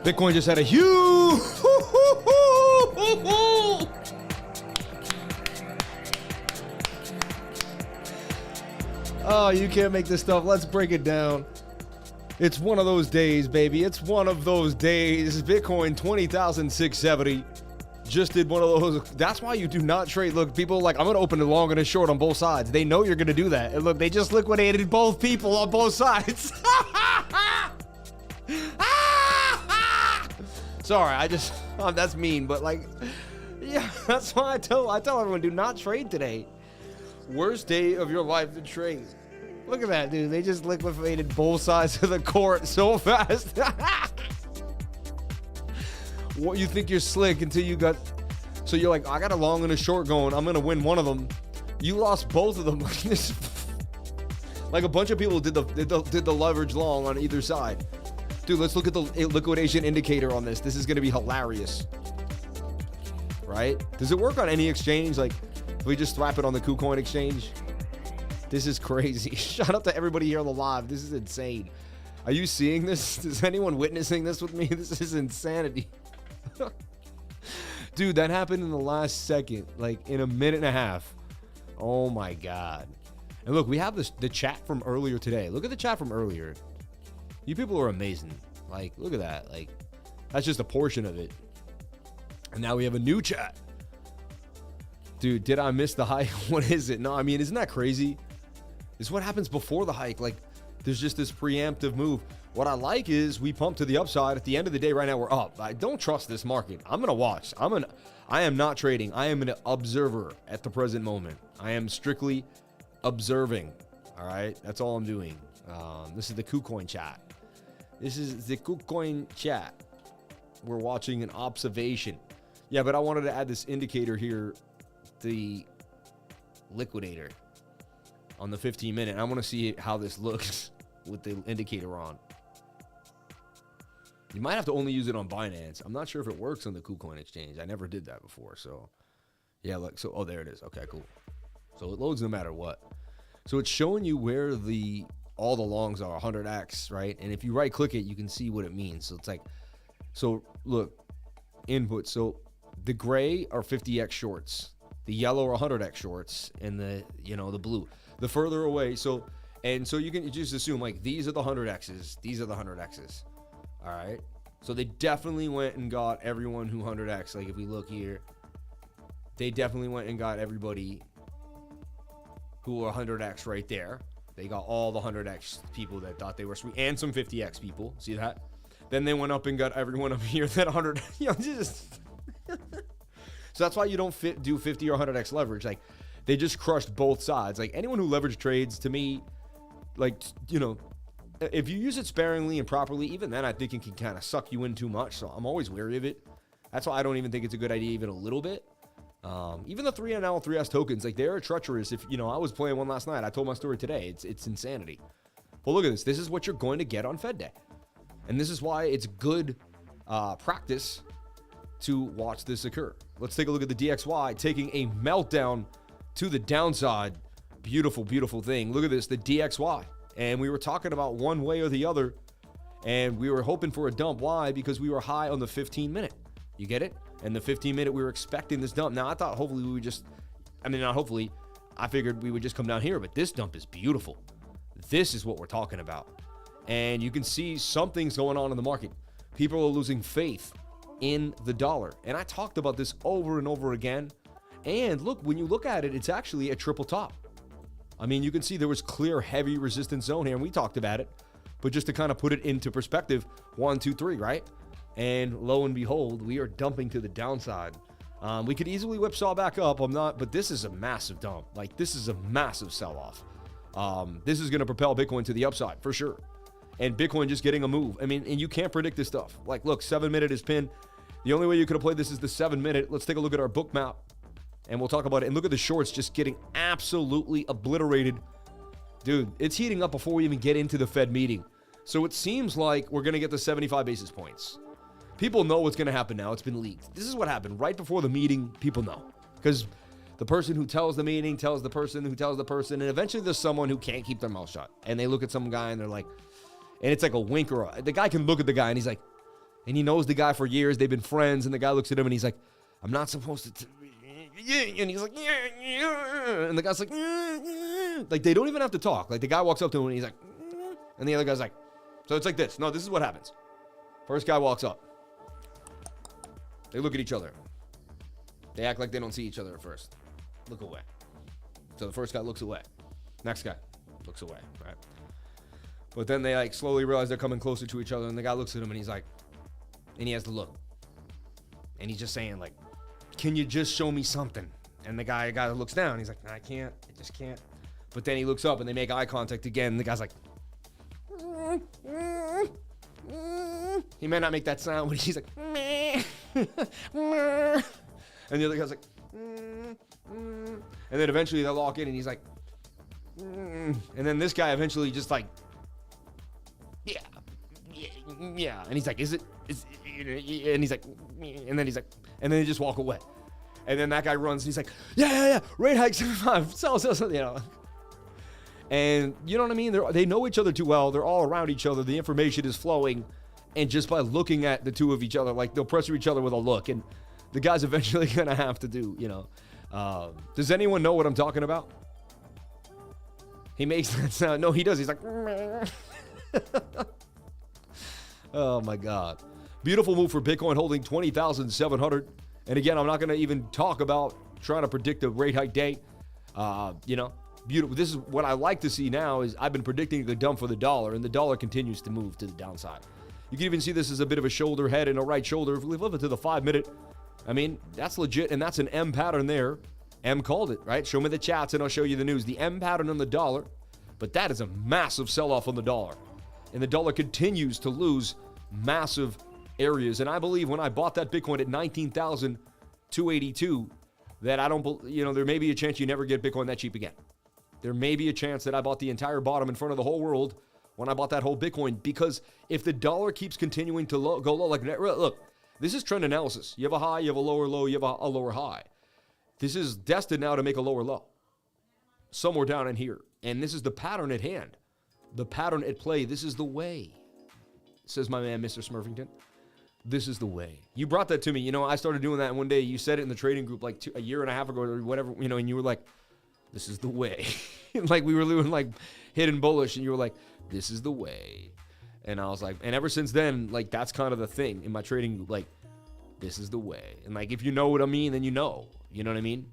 Bitcoin just had a huge... Oh, you can't make this stuff. Let's break it down. It's one of those days, baby. It's one of those days. Bitcoin 20,670 just did one of those. That's why you do not trade. Look, people are like, I'm going to open a long and a short on both sides. They know you're going to do that. And look, they just liquidated both people on both sides. Sorry, I just, that's mean, but like, yeah, that's why I tell everyone, do not trade today. Worst day of your life to trade. Look at that, dude. They just liquidated both sides of the court so fast. What, you think you're slick until you got, so you're like, I got a long and a short going. I'm going to win one of them. You lost both of them. Like a bunch of people did the leverage long on either side. Dude, let's look at the liquidation indicator on this. This is going to be hilarious. Right? Does it work on any exchange? Like, if we just slap it on the KuCoin exchange? This is crazy. Shout out to everybody here on the live. This is insane. Are you seeing this? Is anyone witnessing this with me? This is insanity. Dude, that happened in the last second. Like, in a minute and a half. Oh, my God. And look, we have the chat from earlier today. Look at the chat from earlier. You people are amazing. Like, look at that. Like, that's just a portion of it. And now we have a new chat. Dude, did I miss the hike? What is it? No, I mean, isn't that crazy? This is what happens before the hike. Like, there's just this preemptive move. What I like is we pump to the upside. At the end of the day, right now, we're up. I don't trust this market. I'm going to watch. I am not trading. I am an observer at the present moment. I am strictly observing. All right? That's all I'm doing. This is the KuCoin chat. This is the KuCoin chat. We're watching an observation. Yeah, but I wanted to add this indicator here, the liquidator on the 15-minute. I want to see how this looks with the indicator on. You might have to only use it on Binance. I'm not sure if it works on the KuCoin exchange. I never did that before. So, yeah, look. So, oh, there it is. Okay, cool. So it loads no matter what. So it's showing you where the all the longs are 100x, right? And if you right click it, you can see what it means. So it's like, so look, input. So the gray are 50x shorts, the yellow are 100x shorts, and the, you know, the blue. The further away, so, and so you can just assume like these are the 100x's, these are the 100x's. All right. So they definitely went and got everyone who 100x. Like if we look here, they definitely went and got everybody who are 100x right there. They got all the 100x people that thought they were sweet, and some 50x people. See that? Then they went up and got everyone up here that 100. You know, just so that's why you don't do 50 or 100x leverage. Like they just crushed both sides. Like anyone who leverage trades, to me, like, you know, if you use it sparingly and properly, even then I think it can kind of suck you in too much. So I'm always wary of it. That's why I don't even think it's a good idea even a little bit. Even the 3NL, 3S tokens, like they're treacherous. If, you know, I was playing one last night. I told my story today. It's insanity. Well, look at this. This is what you're going to get on Fed Day. And this is why it's good practice to watch this occur. Let's take a look at the DXY taking a meltdown to the downside. Beautiful, beautiful thing. Look at this, the DXY. And we were talking about one way or the other, and we were hoping for a dump. Why? Because we were high on the 15-minute. You get it? And the 15-minute, we were expecting this dump. Now, I thought hopefully we would just, I mean, not hopefully, I figured we would just come down here, but this dump is beautiful. This is what we're talking about. And you can see something's going on in the market. People are losing faith in the dollar. And I talked about this over and over again. And look, when you look at it, it's actually a triple top. I mean, you can see there was clear heavy resistance zone here, and we talked about it. But just to kind of put it into perspective, 1, 2, 3, right? And lo and behold, we are dumping to the downside. We could easily whipsaw back up. I'm not, but this is a massive dump. Like, this is a massive sell-off. This is going to propel Bitcoin to the upside for sure. And Bitcoin just getting a move. I mean, and you can't predict this stuff. Like, look, 7-minute is pinned. The only way you could have played this is the 7-minute. Let's take a look at our Bookmap, and we'll talk about it. And look at the shorts just getting absolutely obliterated. Dude, it's heating up before we even get into the Fed meeting. So it seems like we're going to get the 75 basis points. People know what's going to happen now. It's been leaked. This is what happened right before the meeting. People know. Because the person who tells the meeting tells the person who tells the person. And eventually there's someone who can't keep their mouth shut. And they look at some guy and they're like, and it's like a wink or the guy can look at the guy and he's like, and he knows the guy for years. They've been friends. And the guy looks at him and he's like, I'm not supposed to. And he's like, yeah. And the guy's like, yeah. Like they don't even have to talk. Like the guy walks up to him and he's like, and the other guy's like, so it's like this. No, this is what happens. First guy walks up. They look at each other. They act like they don't see each other at first. Look away. So the first guy looks away. Next guy looks away, right? But then they like slowly realize they're coming closer to each other, and the guy looks at him and he's like, and he has to look. And he's just saying like, can you just show me something? And the guy looks down. He's like, no, I can't. I just can't. But then he looks up and they make eye contact again. And the guy's like, he may not make that sound, but he's like, and the other guy's like, and then eventually they'll lock in and he's like, and then this guy eventually just like, yeah. And he's like, is it? And he's like, and then he's like, and then they just walk away. And then that guy runs and he's like, yeah. Rate hike 75. Sell, you know. And you know what I mean? They know each other too well. They're all around each other. The information is flowing. And just by looking at the two of each other, like they'll pressure each other with a look. And the guy's eventually going to have to do, you know. Does anyone know what I'm talking about? He makes that sound. No, he does. He's like, oh my God. Beautiful move for Bitcoin, holding 20,700. And again, I'm not going to even talk about trying to predict the rate hike date. You know. Beautiful. This is what I like to see now is I've been predicting the dump for the dollar, and the dollar continues to move to the downside. You can even see this as a bit of a shoulder head and a right shoulder. If we flip it to the 5-minute, I mean, that's legit, and that's an M pattern there. M called it, right? Show me the chats, and I'll show you the news. The M pattern on the dollar, but that is a massive sell-off on the dollar. And the dollar continues to lose massive areas. And I believe when I bought that Bitcoin at 19,282, that I don't, you know, there may be a chance you never get Bitcoin that cheap again. There may be a chance that I bought the entire bottom in front of the whole world when I bought that whole Bitcoin, because if the dollar keeps continuing to go low, like, look, this is trend analysis. You have a high, you have a lower low, you have a lower high. This is destined now to make a lower low somewhere down in here. And this is the pattern at hand. The pattern at play, this is the way, says my man, Mr. Smurfington. This is the way. You brought that to me. You know, I started doing that one day. You said it in the trading group like a year and a half ago or whatever, you know, and you were like, this is the way. Like we were doing like hidden bullish and you were like, this is the way. And I was like, and ever since then, like that's kind of the thing in my trading group, like this is the way. And like, if you know what I mean, then you know what I mean?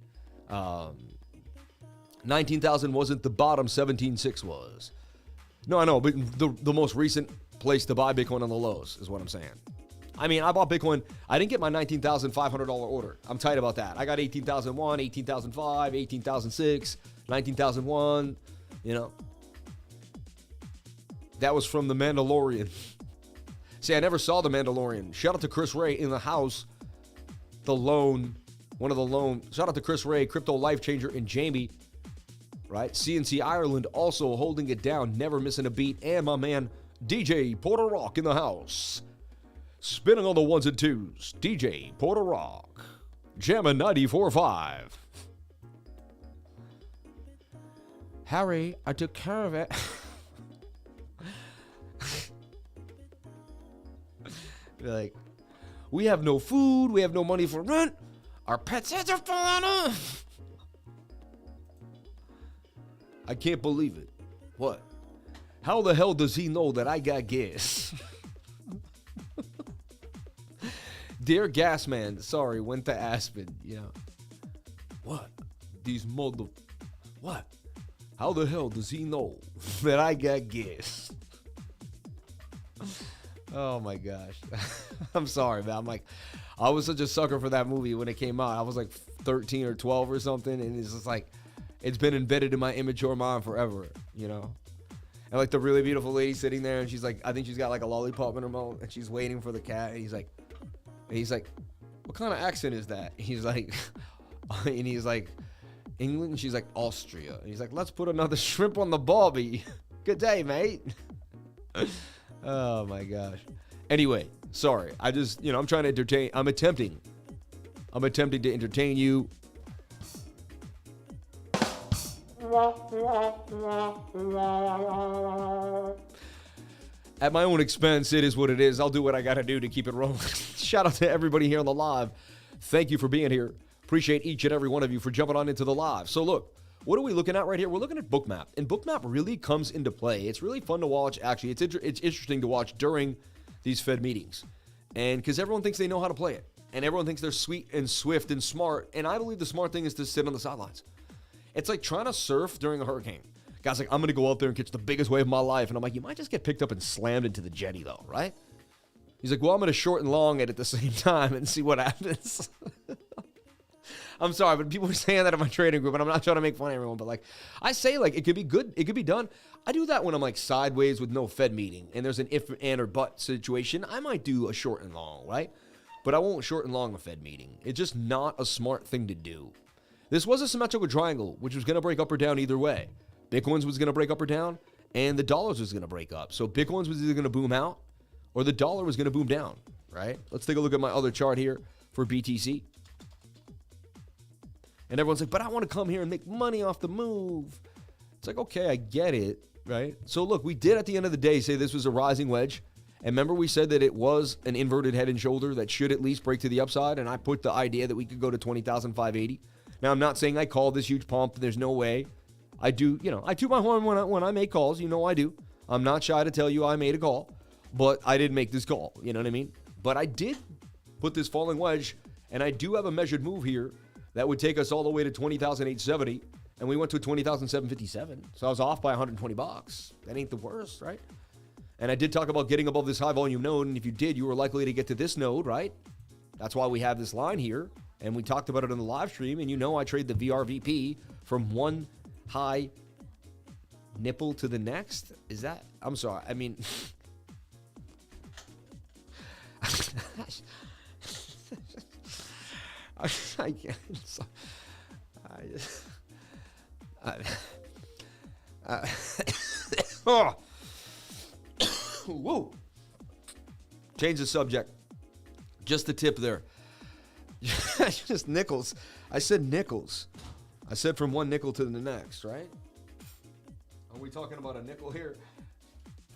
19,000 wasn't the bottom, 17.6 was. No, I know, but the most recent place to buy Bitcoin on the lows is what I'm saying. I mean, I bought Bitcoin. I didn't get my $19,500 order. I'm tight about that. I got 18,001, 18,005, 18,006, 19,001, you know. That was from The Mandalorian. See, I never saw The Mandalorian. Shout out to Chris Ray in the house. One of the loan. Shout out to Chris Ray, Crypto Life Changer, and Jamie. Right? CNC Ireland also holding it down, never missing a beat. And my man, DJ Porter Rock in the house. Spinning on the ones and twos, DJ Porter Rock, jamming 94.5. Harry, I took care of it. Like, we have no food, we have no money for rent, our pets' heads are falling off. I can't believe it. What? How the hell does he know that I got gas? Dear Gasman, sorry, went to Aspen, you know. What? What? How the hell does he know that I got gas? Oh my gosh. I'm sorry, man. I was such a sucker for that movie when it came out. I was like 13 or 12 or something, and it's just like, it's been embedded in my immature mind forever, you know. And like the really beautiful lady sitting there, and she's like, I think she's got like a lollipop in her mouth, and she's waiting for the cat, and he's like, what kind of accent is that? He's like, and he's like, England? And she's like, Austria. And he's like, let's put another shrimp on the barbie. Good day, mate. Oh my gosh. Anyway, sorry. I just, I'm trying to entertain. I'm attempting to entertain you. At my own expense, it is what it is. I'll do what I got to do to keep it rolling. Shout out to everybody here on the live. Thank you for being here. Appreciate each and every one of you for jumping on into the live. So look, what are we looking at right here? We're looking at Bookmap. And Bookmap really comes into play. It's really fun to watch, actually. It's interesting to watch during these Fed meetings. And because everyone thinks they know how to play it. And everyone thinks they're sweet and swift and smart. And I believe the smart thing is to sit on the sidelines. It's like trying to surf during a hurricane. Guy's like, I'm going to go out there and catch the biggest wave of my life. And I'm like, you might just get picked up and slammed into the jetty, though, right? He's like, well, I'm going to short and long it at the same time and see what happens. I'm sorry, but people are saying that in my trading group, and I'm not trying to make fun of everyone. But, like, I say, like, it could be good. It could be done. I do that when I'm, like, sideways with no Fed meeting, and there's an if, and, or but situation. I might do a short and long, right? But I won't short and long a Fed meeting. It's just not a smart thing to do. This was a symmetrical triangle, which was going to break up or down either way. Bitcoin's was going to break up or down, and the dollars was going to break up. So Bitcoin's was either going to boom out, or the dollar was going to boom down, right? Let's take a look at my other chart here for BTC. And everyone's like, but I want to come here and make money off the move. It's like, okay, I get it, right? So look, we did at the end of the day say this was a rising wedge. And remember we said that it was an inverted head and shoulder that should at least break to the upside. And I put the idea that we could go to 20,580. Now, I'm not saying I called this huge pump. There's no way. I do, I toot my horn when I make calls. I do. I'm not shy to tell you I made a call. But I didn't make this call. You know what I mean? But I did put this falling wedge. And I do have a measured move here that would take us all the way to 20,870. And we went to 20,757. So I was off by $120. That ain't the worst, right? And I did talk about getting above this high volume node. And if you did, you were likely to get to this node, right? That's why we have this line here. And we talked about it in the live stream. And I trade the VRVP from one high nipple to the next. Is that? I'm sorry. I mean, I can't. Oh. Whoa. Change the subject. Just the tip there. Just nickels. I said nickels. I said from one nickel to the next, right? Are we talking about a nickel here?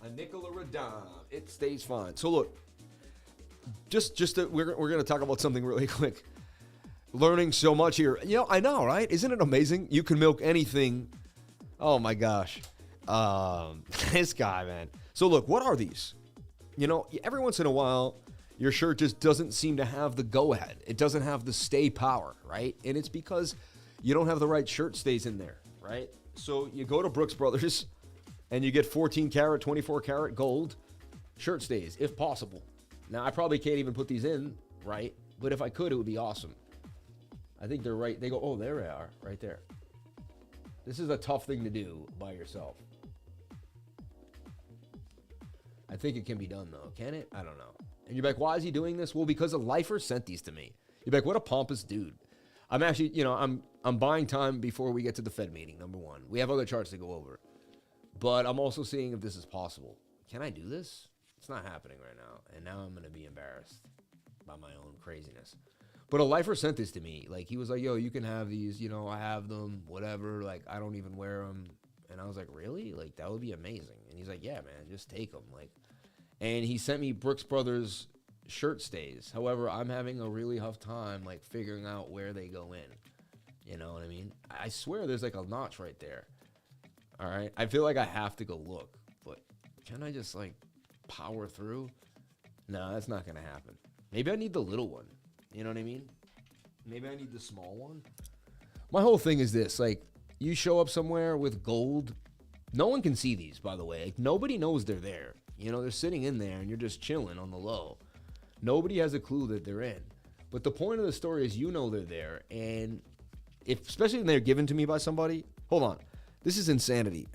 A nickel or a dime. It stays fine. So look, we're going to talk about something really quick. Learning so much here. You know, I know, right? Isn't it amazing? You can milk anything. Oh my gosh. This guy, man. So look, what are these? You know, every once in a while, your shirt just doesn't seem to have the go-ahead. It doesn't have the stay power, right? And it's because you don't have the right shirt stays in there, right? So you go to Brooks Brothers and you get 14 karat, 24 karat gold shirt stays, if possible. Now, I probably can't even put these in, right? But if I could, it would be awesome. I think they're right. They go, oh, there they are, right there. This is a tough thing to do by yourself. I think it can be done, though. Can it? I don't know. And you're like, why is he doing this? Well, because a lifer sent these to me. You're like, what a pompous dude. I'm actually, you know, I'm buying time before we get to the Fed meeting, number one. We have other charts to go over. But I'm also seeing if this is possible. Can I do this? It's not happening right now. And now I'm going to be embarrassed by my own craziness. But a lifer sent this to me. Like, he was like, yo, you can have these. You know, I have them, whatever. Like, I don't even wear them. And I was like, really? Like, that would be amazing. And he's like, yeah, man, just take them. Like, and he sent me Brooks Brothers shirt stays. However, I'm having a really tough time, like, figuring out where they go in. You know what I mean? I swear there's, like, a notch right there. All right? I feel like I have to go look. But can I just, like, power through? No, that's not going to happen. Maybe I need the little one. You know what I mean? Maybe I need the small one. My whole thing is this. Like, you show up somewhere with gold. No one can see these, by the way. Like, nobody knows they're there. You know, they're sitting in there and you're just chilling on the low. Nobody has a clue that they're in. But the point of the story is you know they're there. And if, especially when they're given to me by somebody. Hold on. This is insanity.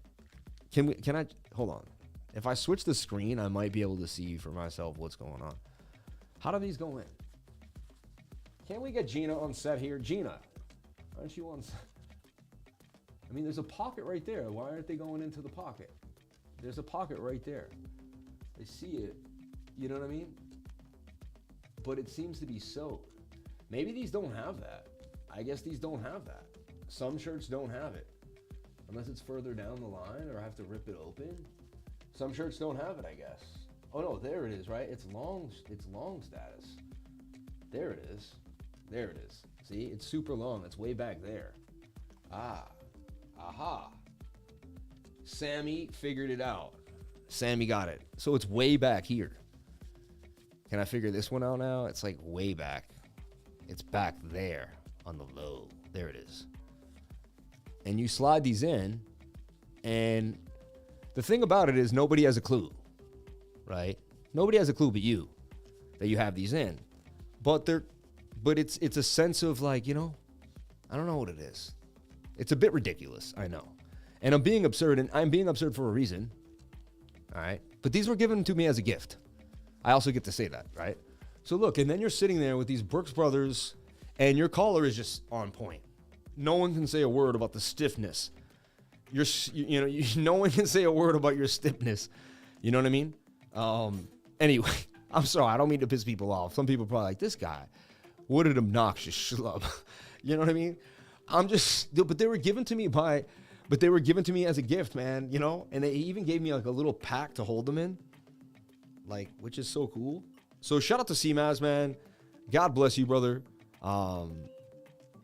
Can I, hold on. If I switch the screen, I might be able to see for myself what's going on. How do these go in? Can't we get Gina on set here? Gina, aren't you on set? I mean, there's a pocket right there. Why aren't they going into the pocket? There's a pocket right there. They see it. You know what I mean? But it seems to be soaked. Maybe these don't have that. I guess these don't have that. Some shirts don't have it. Unless it's further down the line or I have to rip it open. Some shirts don't have it, I guess. Oh no, there it is, right? It's long status. There it is. There it is. See, it's super long. It's way back there. Aha. Sammy figured it out. Sammy got it. So it's way back here. Can I figure this one out now? It's like way back. It's back there on the low. There it is. And you slide these in, and the thing about it is nobody has a clue, right? Nobody has a clue but you that you have these in. But it's a sense of, like, you know, I don't know what it is. It's a bit ridiculous, I know. And I'm being absurd, and I'm being absurd for a reason. All right? But these were given to me as a gift. I also get to say that, right? So look, and then you're sitting there with these Brooks Brothers, and your collar is just on point. No one can say a word about the stiffness. No one can say a word about your stiffness. You know what I mean? Anyway, I'm sorry. I don't mean to piss people off. Some people are probably like, this guy, what an obnoxious schlub. You know what I mean? But they were given to me as a gift, man, you know? And they even gave me like a little pack to hold them in, like, which is so cool. So shout out to CMAS, man. God bless you, brother.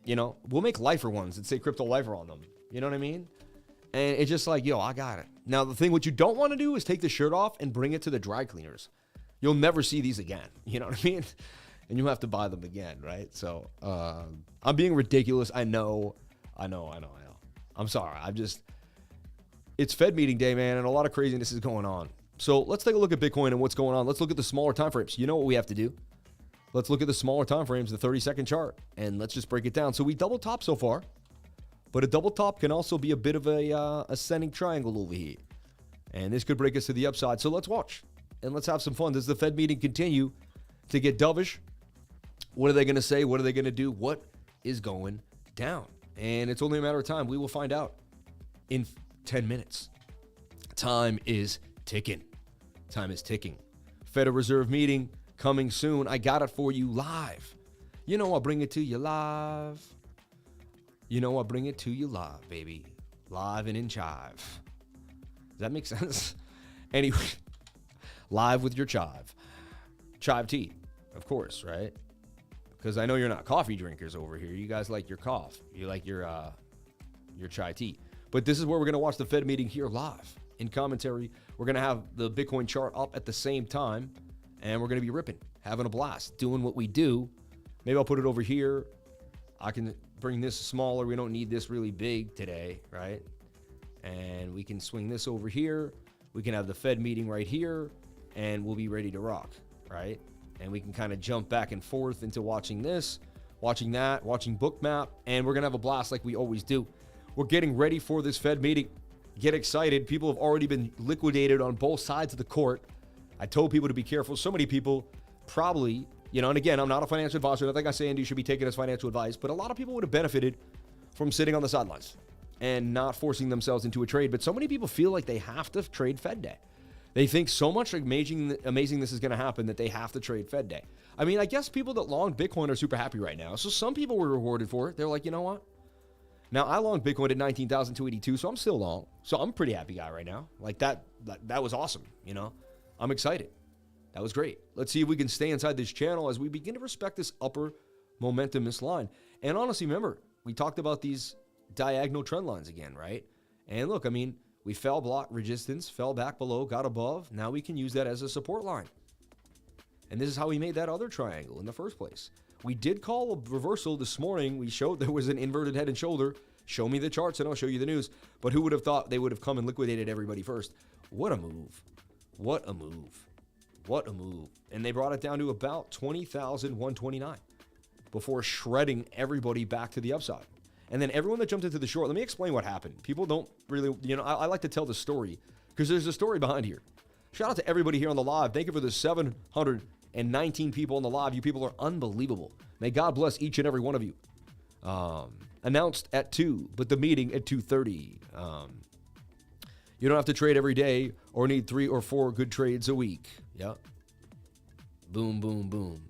You know, we'll make lifer ones that say crypto lifer on them. You know what I mean? And it's just like, yo, I got it. Now, the thing, what you don't want to do is take the shirt off and bring it to the dry cleaners. You'll never see these again. You know what I mean? And you have to buy them again, right? So I'm being ridiculous. I know. I'm sorry. It's Fed meeting day, man, and a lot of craziness is going on. So let's take a look at Bitcoin and what's going on. Let's look at the smaller time frames. You know what we have to do? Let's look at the smaller time frames, the 30-second chart, and let's just break it down. So we double top so far, but a double top can also be a bit of a ascending triangle over here. And this could break us to the upside. So let's watch and let's have some fun. Does the Fed meeting continue to get dovish? What are they going to say? What are they going to do? What is going down? And it's only a matter of time. We will find out in 10 minutes. Time is ticking. Time is ticking. Federal Reserve meeting coming soon. I got it for you live. You know I'll bring it to you live. You know I'll bring it to you live, baby. Live and in chive. Does that make sense? Anyway, live with your chive. Chive tea, of course, right? Because I know you're not coffee drinkers over here. You guys like your coffee. You like your chai tea. But this is where we're going to watch the Fed meeting here live in commentary. We're going to have the Bitcoin chart up at the same time, and we're going to be ripping, having a blast, doing what we do. Maybe I'll put it over here. I can bring this smaller. We don't need this really big today, right? And we can swing this over here. We can have the Fed meeting right here, and we'll be ready to rock, right? And we can kind of jump back and forth into watching this, watching that, watching Bookmap, and we're going to have a blast like we always do. We're getting ready for this Fed meeting. Get excited. People have already been liquidated on both sides of the court. I told people to be careful. So many people probably, and again, I'm not a financial advisor. Nothing I say and do should be taken as financial advice, but a lot of people would have benefited from sitting on the sidelines and not forcing themselves into a trade. But so many people feel like they have to trade Fed Day. They think so much amazing this is going to happen that they have to trade Fed Day. I mean, I guess people that longed Bitcoin are super happy right now. So some people were rewarded for it. They're like, you know what? Now, I longed Bitcoin at 19,282, so I'm still long. So I'm a pretty happy guy right now. Like that was awesome, I'm excited. That was great. Let's see if we can stay inside this channel as we begin to respect this upper momentumous line. And honestly, remember, we talked about these diagonal trend lines again, right? And look, I mean, we fell block resistance, fell back below, got above. Now we can use that as a support line. And this is how we made that other triangle in the first place. We did call a reversal this morning. We showed there was an inverted head and shoulder. Show me the charts and I'll show you the news. But who would have thought they would have come and liquidated everybody first? What a move. What a move. What a move. And they brought it down to about 20,129 before shredding everybody back to the upside. And then everyone that jumped into the short, let me explain what happened. People don't really, I like to tell the story because there's a story behind here. Shout out to everybody here on the live. Thank you for the 719 people on the live. You people are unbelievable. May God bless each and every one of you. Announced at 2, but the meeting at 2:30. You don't have to trade every day or need 3 or 4 good trades a week. Yep. Boom, boom, boom.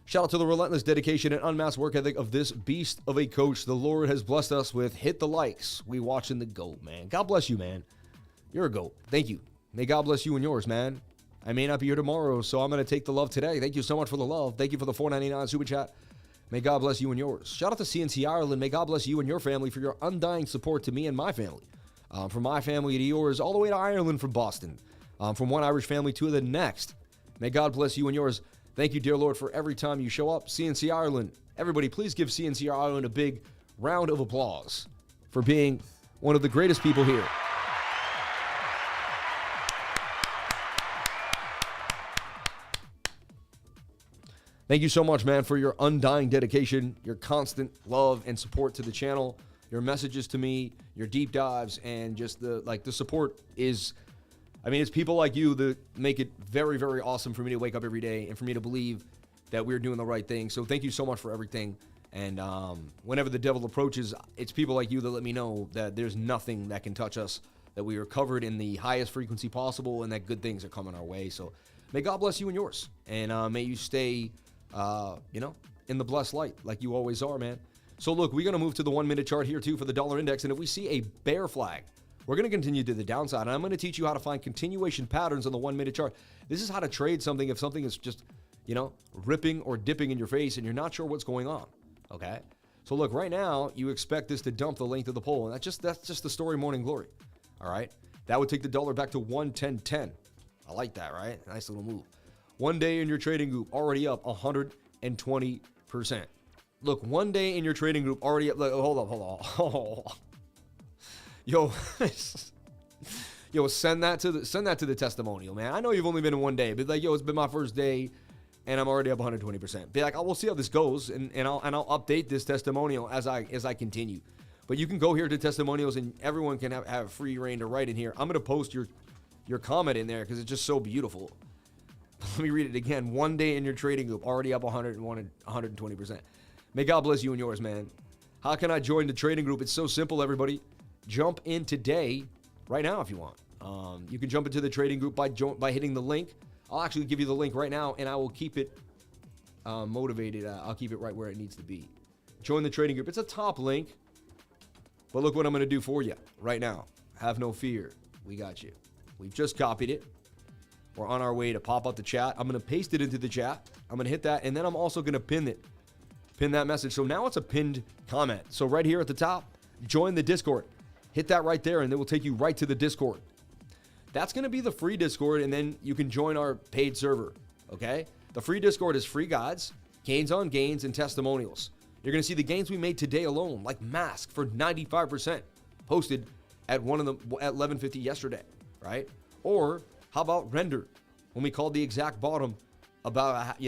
Shout out to the relentless dedication and unmasked work ethic of this beast of a coach the Lord has blessed us with. Hit the likes. We watching the GOAT, man. God bless you, man. You're a GOAT. Thank you. May God bless you and yours, man. I may not be here tomorrow, so I'm going to take the love today. Thank you so much for the love. Thank you for the $4.99 super chat. May God bless you and yours. Shout out to CNC Ireland. May God bless you and your family for your undying support to me and my family. From my family to yours, all the way to Ireland from Boston. From one Irish family to the next. May God bless you and yours. Thank you, dear Lord, for every time you show up. CNC Ireland. Everybody, please give CNC Ireland a big round of applause for being one of the greatest people here. Thank you so much, man, for your undying dedication, your constant love and support to the channel, your messages to me, your deep dives, and just the support is... I mean, it's people like you that make it very, very awesome for me to wake up every day and for me to believe that we're doing the right thing. So thank you so much for everything. And whenever the devil approaches, it's people like you that let me know that there's nothing that can touch us, that we are covered in the highest frequency possible, and that good things are coming our way. So may God bless you and yours. And may you stay, in the blessed light like you always are, man. So look, we're going to move to the 1-minute chart here, too, for the dollar index. And if we see a bear flag, we're going to continue to the downside, and I'm going to teach you how to find continuation patterns on the 1-minute chart. This is how to trade something if something is just, ripping or dipping in your face and you're not sure what's going on, okay? So look, right now, you expect this to dump the length of the pole, and that's just the story morning glory, all right? That would take the dollar back to 110.10. I like that, right? Nice little move. One day in your trading group, already up 120%. Look, one day in your trading group, already up, hold on. Yo, send that to the testimonial, man. I know you've only been in one day, but it's been my first day, and I'm already up 120%. Be like, we'll see how this goes, and I'll update this testimonial as I continue. But you can go here to testimonials, and everyone can have free reign to write in here. I'm gonna post your comment in there because it's just so beautiful. Let me read it again. One day in your trading group, already up 120%. May God bless you and yours, man. How can I join the trading group? It's so simple, everybody. Jump in today, right now if you want. You can jump into the trading group by hitting the link. I'll actually give you the link right now, and I will keep it motivated. I'll keep it right where it needs to be. Join the trading group. It's a top link, but look what I'm going to do for you right now. Have no fear. We got you. We've just copied it. We're on our way to pop up the chat. I'm going to paste it into the chat. I'm going to hit that, and then I'm also going to pin that message. So now it's a pinned comment. So right here at the top, join the Discord. Hit that right there, and it will take you right to the Discord. That's going to be the free Discord, and then you can join our paid server, okay? The free Discord is free guides, gains on gains, and testimonials. You're going to see the gains we made today alone, like mask for 95%, posted at 11:50 yesterday, right? Or how about render, when we called the exact bottom about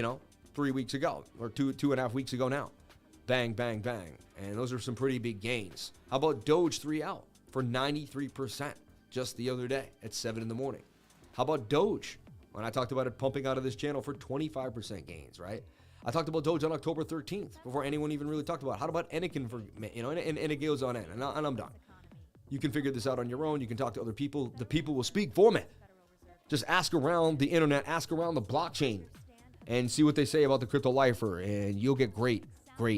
3 weeks ago, or two and a half weeks ago now. Bang, bang, bang. And those are some pretty big gains. How about Doge 3 out for 93% just the other day at 7 in the morning? How about Doge, when I talked about it pumping out of this channel for 25% gains, right? I talked about Doge on October 13th before anyone even really talked about it. How about Anakin and it goes on in, and I'm done. You can figure this out on your own. You can talk to other people. The people will speak for me. Just ask around the internet, ask around the blockchain, and see what they say about the crypto lifer, and you'll get great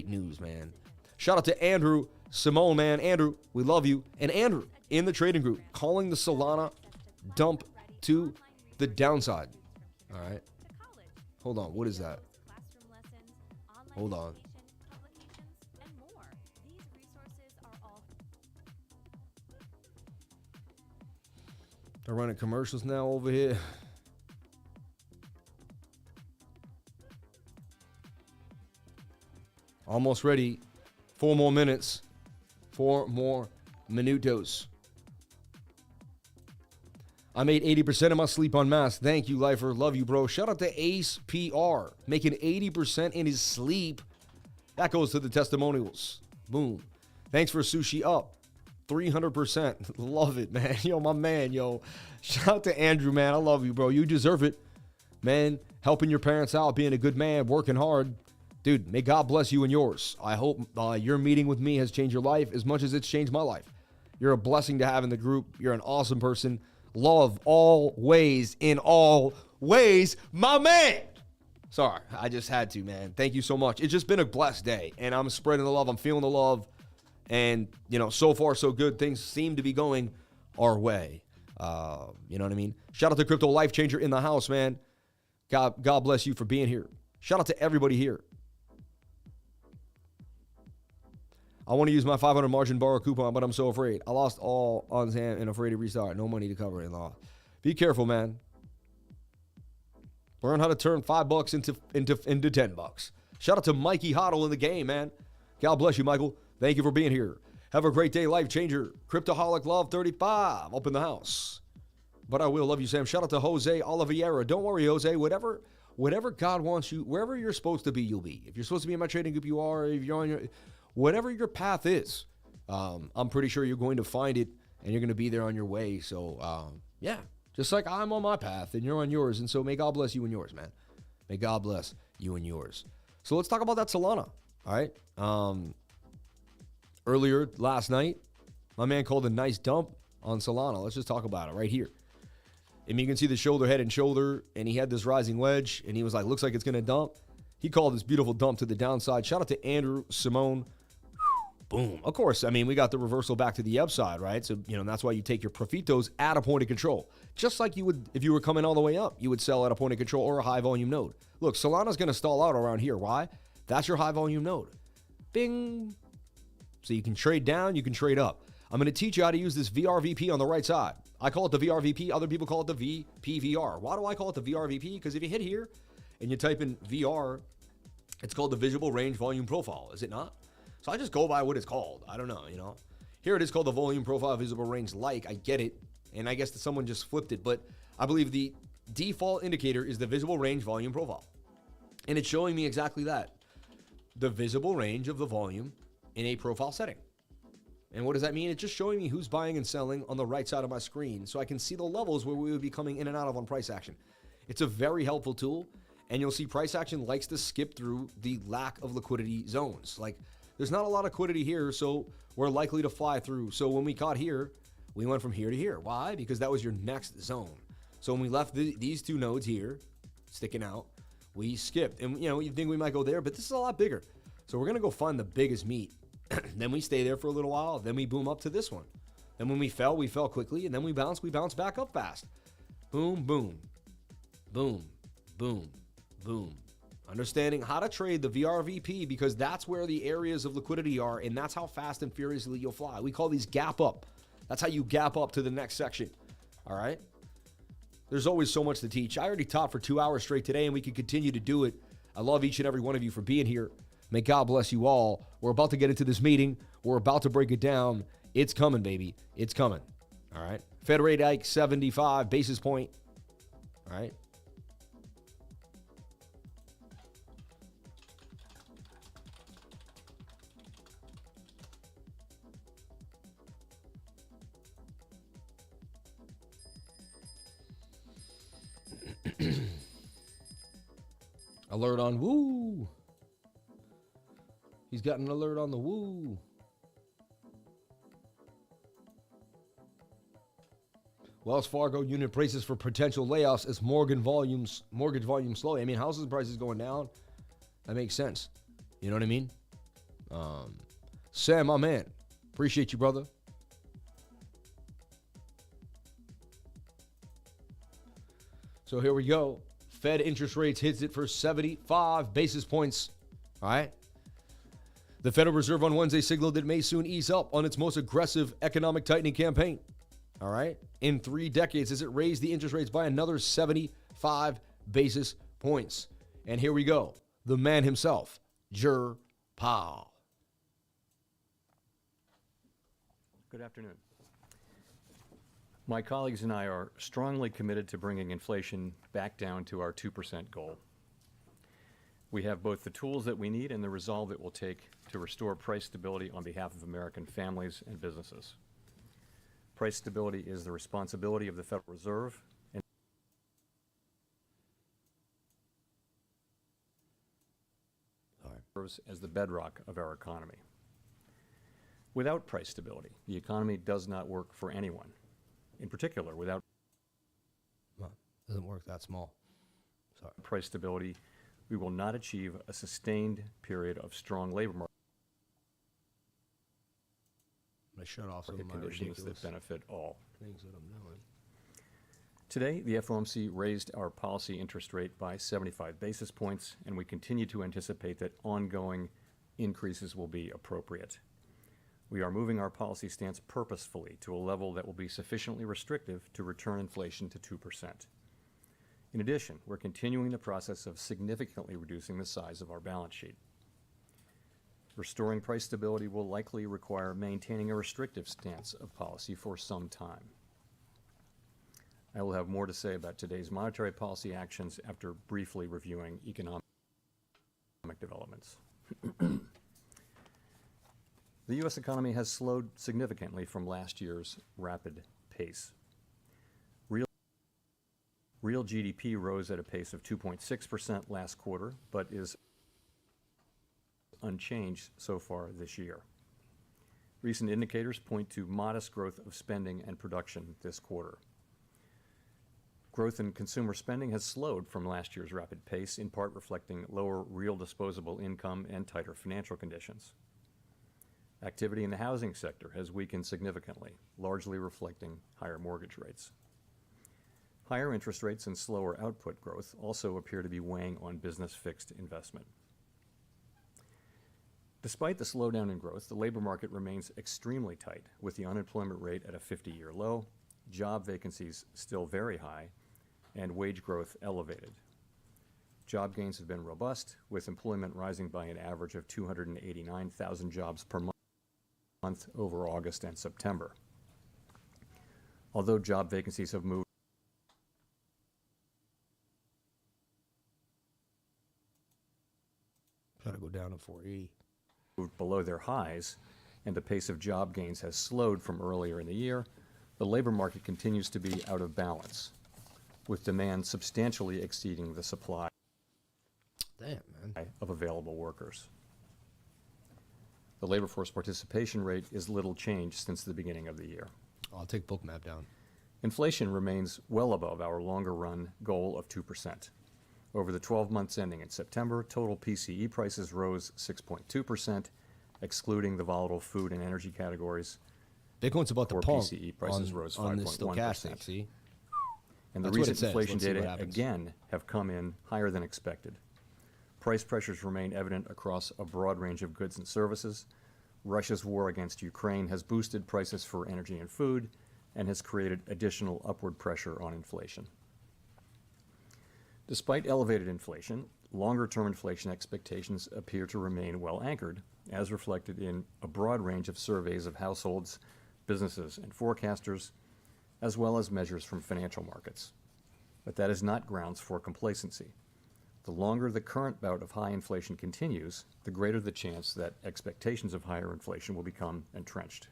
news, man. Shout out to Andrew Simone, man. Andrew, we love you. And Andrew in the trading group calling the Solana dump to the downside. All right. Hold on. What is that? Hold on. They're running commercials now over here. Almost ready. 4 more minutes. 4 more minutos. I made 80% of my sleep on mask. Thank you, Lifer. Love you, bro. Shout out to Ace PR. Making 80% in his sleep. That goes to the testimonials. Boom. Thanks for Sushi Up. 300%. Love it, man. Yo, my man, yo. Shout out to Andrew, man. I love you, bro. You deserve it. Man, helping your parents out, being a good man, working hard. Dude, may God bless you and yours. I hope your meeting with me has changed your life as much as it's changed my life. You're a blessing to have in the group. You're an awesome person. Love always in all ways, my man. Sorry, I just had to, man. Thank you so much. It's just been a blessed day, and I'm spreading the love. I'm feeling the love. And, so far, so good. Things seem to be going our way. You know what I mean? Shout out to Crypto Life Changer in the house, man. God bless you for being here. Shout out to everybody here. I want to use my 500 margin borrow coupon, but I'm so afraid. I lost all on hand and afraid to restart. No money to cover it in law. Be careful, man. Learn how to turn $5 into $10. Shout out to Mikey Hoddle in the game, man. God bless you, Michael. Thank you for being here. Have a great day, Life Changer. Cryptoholic Love 35 up in the house. But I will love you, Sam. Shout out to Jose Oliveira. Don't worry, Jose. Whatever God wants you, wherever you're supposed to be, you'll be. If you're supposed to be in my trading group, you are. If you're on your, whatever your path is, I'm pretty sure you're going to find it, and you're going to be there on your way. So, yeah, just like I'm on my path, and you're on yours. And so may God bless you and yours, man. May God bless you and yours. So let's talk about that Solana, all right? Earlier last night, my man called a nice dump on Solana. Let's just talk about it right here. And you can see the shoulder, head, and shoulder, and he had this rising wedge, and he was like, looks like it's going to dump. He called this beautiful dump to the downside. Shout out to Andrew Simone. Boom. Of course, I mean, we got the reversal back to the upside, right? So, that's why you take your profitos at a point of control. Just like you would if you were coming all the way up. You would sell at a point of control or a high volume node. Look, Solana's going to stall out around here. Why? That's your high volume node. Bing. So you can trade down, you can trade up. I'm going to teach you how to use this VRVP on the right side. I call it the VRVP. Other people call it the VPVR. Why do I call it the VRVP? Because if you hit here and you type in VR, it's called the Visible Range Volume Profile, is it not? So I just go by what it's called. I don't know, Here it is called the Volume Profile Visible Range Like. I get it. And I guess that someone just flipped it. But I believe the default indicator is the Visible Range Volume Profile. And it's showing me exactly that. The visible range of the volume in a profile setting. And what does that mean? It's just showing me who's buying and selling on the right side of my screen so I can see the levels where we would be coming in and out of on price action. It's a very helpful tool, and you'll see price action likes to skip through the lack of liquidity zones. Like, there's not a lot of liquidity here, so we're likely to fly through. So when we caught here, we went from here to here. Why? Because that was your next zone. So when we left these two nodes here, sticking out, we skipped. And, you think we might go there, but this is a lot bigger. So we're going to go find the biggest meat. Then we stay there for a little while. Then we boom up to this one. Then when we fell quickly. And then we bounce back up fast. Boom, boom, boom, boom, boom. Understanding how to trade the VRVP because that's where the areas of liquidity are, and that's how fast and furiously you'll fly. We call these gap up. That's how you gap up to the next section. All right? There's always so much to teach. I already taught for 2 hours straight today, and we can continue to do it. I love each and every one of you for being here. May God bless you all. We're about to get into this meeting. We're about to break it down. It's coming, baby. It's coming. All right? Fed rate hike 75 basis point. All right? Alert on woo. He's got an alert on the woo. Wells Fargo unit prices for potential layoffs as mortgage volumes slow. I mean, houses prices going down. That makes sense. You know what I mean? Sam, my man. Appreciate you, brother. So here we go. Fed interest rates hits it for 75 basis points. All right. The Federal Reserve on Wednesday signaled it may soon ease up on its most aggressive economic tightening campaign. All right. In 3 decades, as it raised the interest rates by another 75 basis points. And here we go. The man himself, Jer Powell. Good afternoon. My colleagues and I are strongly committed to bringing inflation back down to our 2% goal. We have both the tools that we need and the resolve it will take to restore price stability on behalf of American families and businesses. Price stability is the responsibility of the Federal Reserve and serves as the bedrock of our economy. Without price stability, the economy does not work for anyone. In particular, without doesn't work that small. Sorry. Price stability, we will not achieve a sustained period of strong labor market Shut off some of my conditions ridiculous that benefit all. Things that I'm doing. Today, the FOMC raised our policy interest rate by 75 basis points, and we continue to anticipate that ongoing increases will be appropriate. We are moving our policy stance purposefully to a level that will be sufficiently restrictive to return inflation to 2%. In addition, we're continuing the process of significantly reducing the size of our balance sheet. Restoring price stability will likely require maintaining a restrictive stance of policy for some time. I will have more to say about today's monetary policy actions after briefly reviewing economic developments. The U.S. economy has slowed significantly from last year's rapid pace. Real GDP rose at a pace of 2.6% last quarter, but is unchanged so far this year. Recent indicators point to modest growth of spending and production this quarter. Growth in consumer spending has slowed from last year's rapid pace, in part reflecting lower real disposable income and tighter financial conditions. Activity in the housing sector has weakened significantly, largely reflecting higher mortgage rates. Higher interest rates and slower output growth also appear to be weighing on business fixed investment. Despite the slowdown in growth, the labor market remains extremely tight, with the unemployment rate at a 50-year low, job vacancies still very high, and wage growth elevated. Job gains have been robust, with employment rising by an average of 289,000 jobs per month over August and September. Although job vacancies have moved Gotta go down to 480. below their highs, and the pace of job gains has slowed from earlier in the year, the labor market continues to be out of balance, with demand substantially exceeding the supply of available workers. The labor force participation rate is little changed since the beginning of the year. I'll take Bookmap down. Inflation remains well above our longer-run goal of 2%. Over the 12 months ending in September, total PCE prices rose 6.2%, excluding the volatile food and energy categories. Bitcoin's about to Core pump PCE prices rose on this 5.1%. stochastic, see? And the That's what it recent says. inflation Let's see what data, happens. again, have come in higher than expected. Price pressures remain evident across a broad range of goods and services. Russia's war against Ukraine has boosted prices for energy and food and has created additional upward pressure on inflation. Despite elevated inflation, longer-term inflation expectations appear to remain well anchored, as reflected in a broad range of surveys of households, businesses, and forecasters, as well as measures from financial markets. But that is not grounds for complacency. The longer the current bout of high inflation continues, the greater the chance that expectations of higher inflation will become entrenched.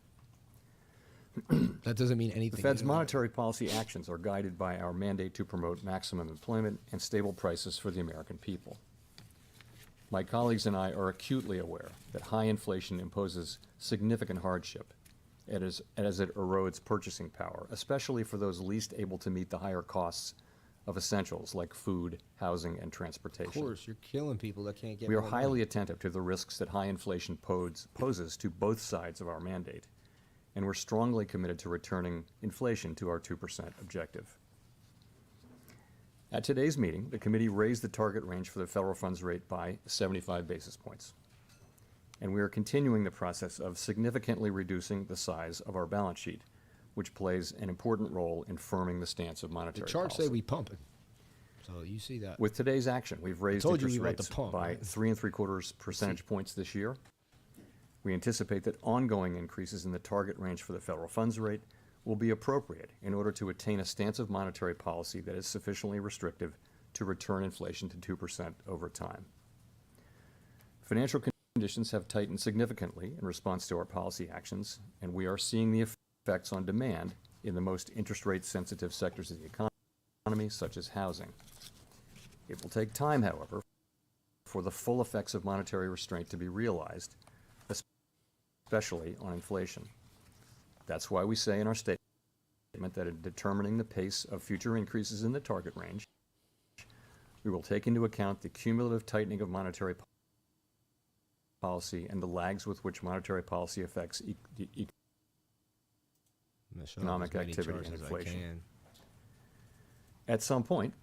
That doesn't mean anything. The Fed's monetary policy actions are guided by our mandate to promote maximum employment and stable prices for the American people. My colleagues and I are acutely aware that high inflation imposes significant hardship as it erodes purchasing power, especially for those least able to meet the higher costs of essentials like food, housing, and transportation. Of course, you're killing people that can't get We are more highly money. attentive to the risks that high inflation poses to both sides of our mandate, and we're strongly committed to returning inflation to our 2% objective. At today's meeting, the committee raised the target range for the federal funds rate by 75 basis points. And we are continuing the process of significantly reducing the size of our balance sheet, which plays an important role in firming the stance of The monetary charts policy. say we pumping. So you see that. With today's action, we've raised told you interest we want rates to pump, by right? 3 3/4 percentage points this year. We anticipate that ongoing increases in the target range for the federal funds rate will be appropriate in order to attain a stance of monetary policy that is sufficiently restrictive to return inflation to 2% over time. Financial conditions have tightened significantly in response to our policy actions, and we are seeing the effects on demand in the most interest rate sensitive sectors of the economy, such as housing. It will take time, however, for the full effects of monetary restraint to be realized, especially on inflation. That's why we say in our statement that in determining the pace of future increases in the target range, we will take into account the cumulative tightening of monetary policy and the lags with which monetary policy affects economic activity and inflation. At some point,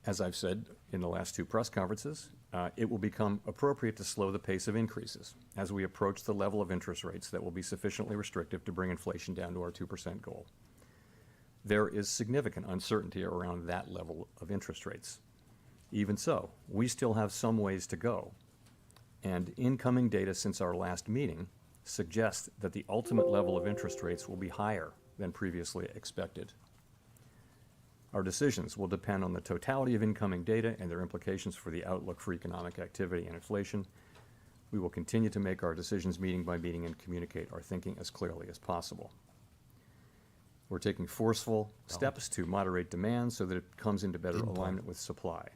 as I've said in the last two press conferences, it will become appropriate to slow the pace of increases as we approach the level of interest rates that will be sufficiently restrictive to bring inflation down to our 2% goal. There is significant uncertainty around that level of interest rates. Even so, we still have some ways to go, and incoming data since our last meeting suggests that the ultimate level of interest rates will be higher than previously expected. Our decisions will depend on the totality of incoming data and their implications for the outlook for economic activity and inflation. We will continue to make our decisions meeting by meeting and communicate our thinking as clearly as possible. We're taking forceful steps to moderate demand so that it comes into better alignment with supply.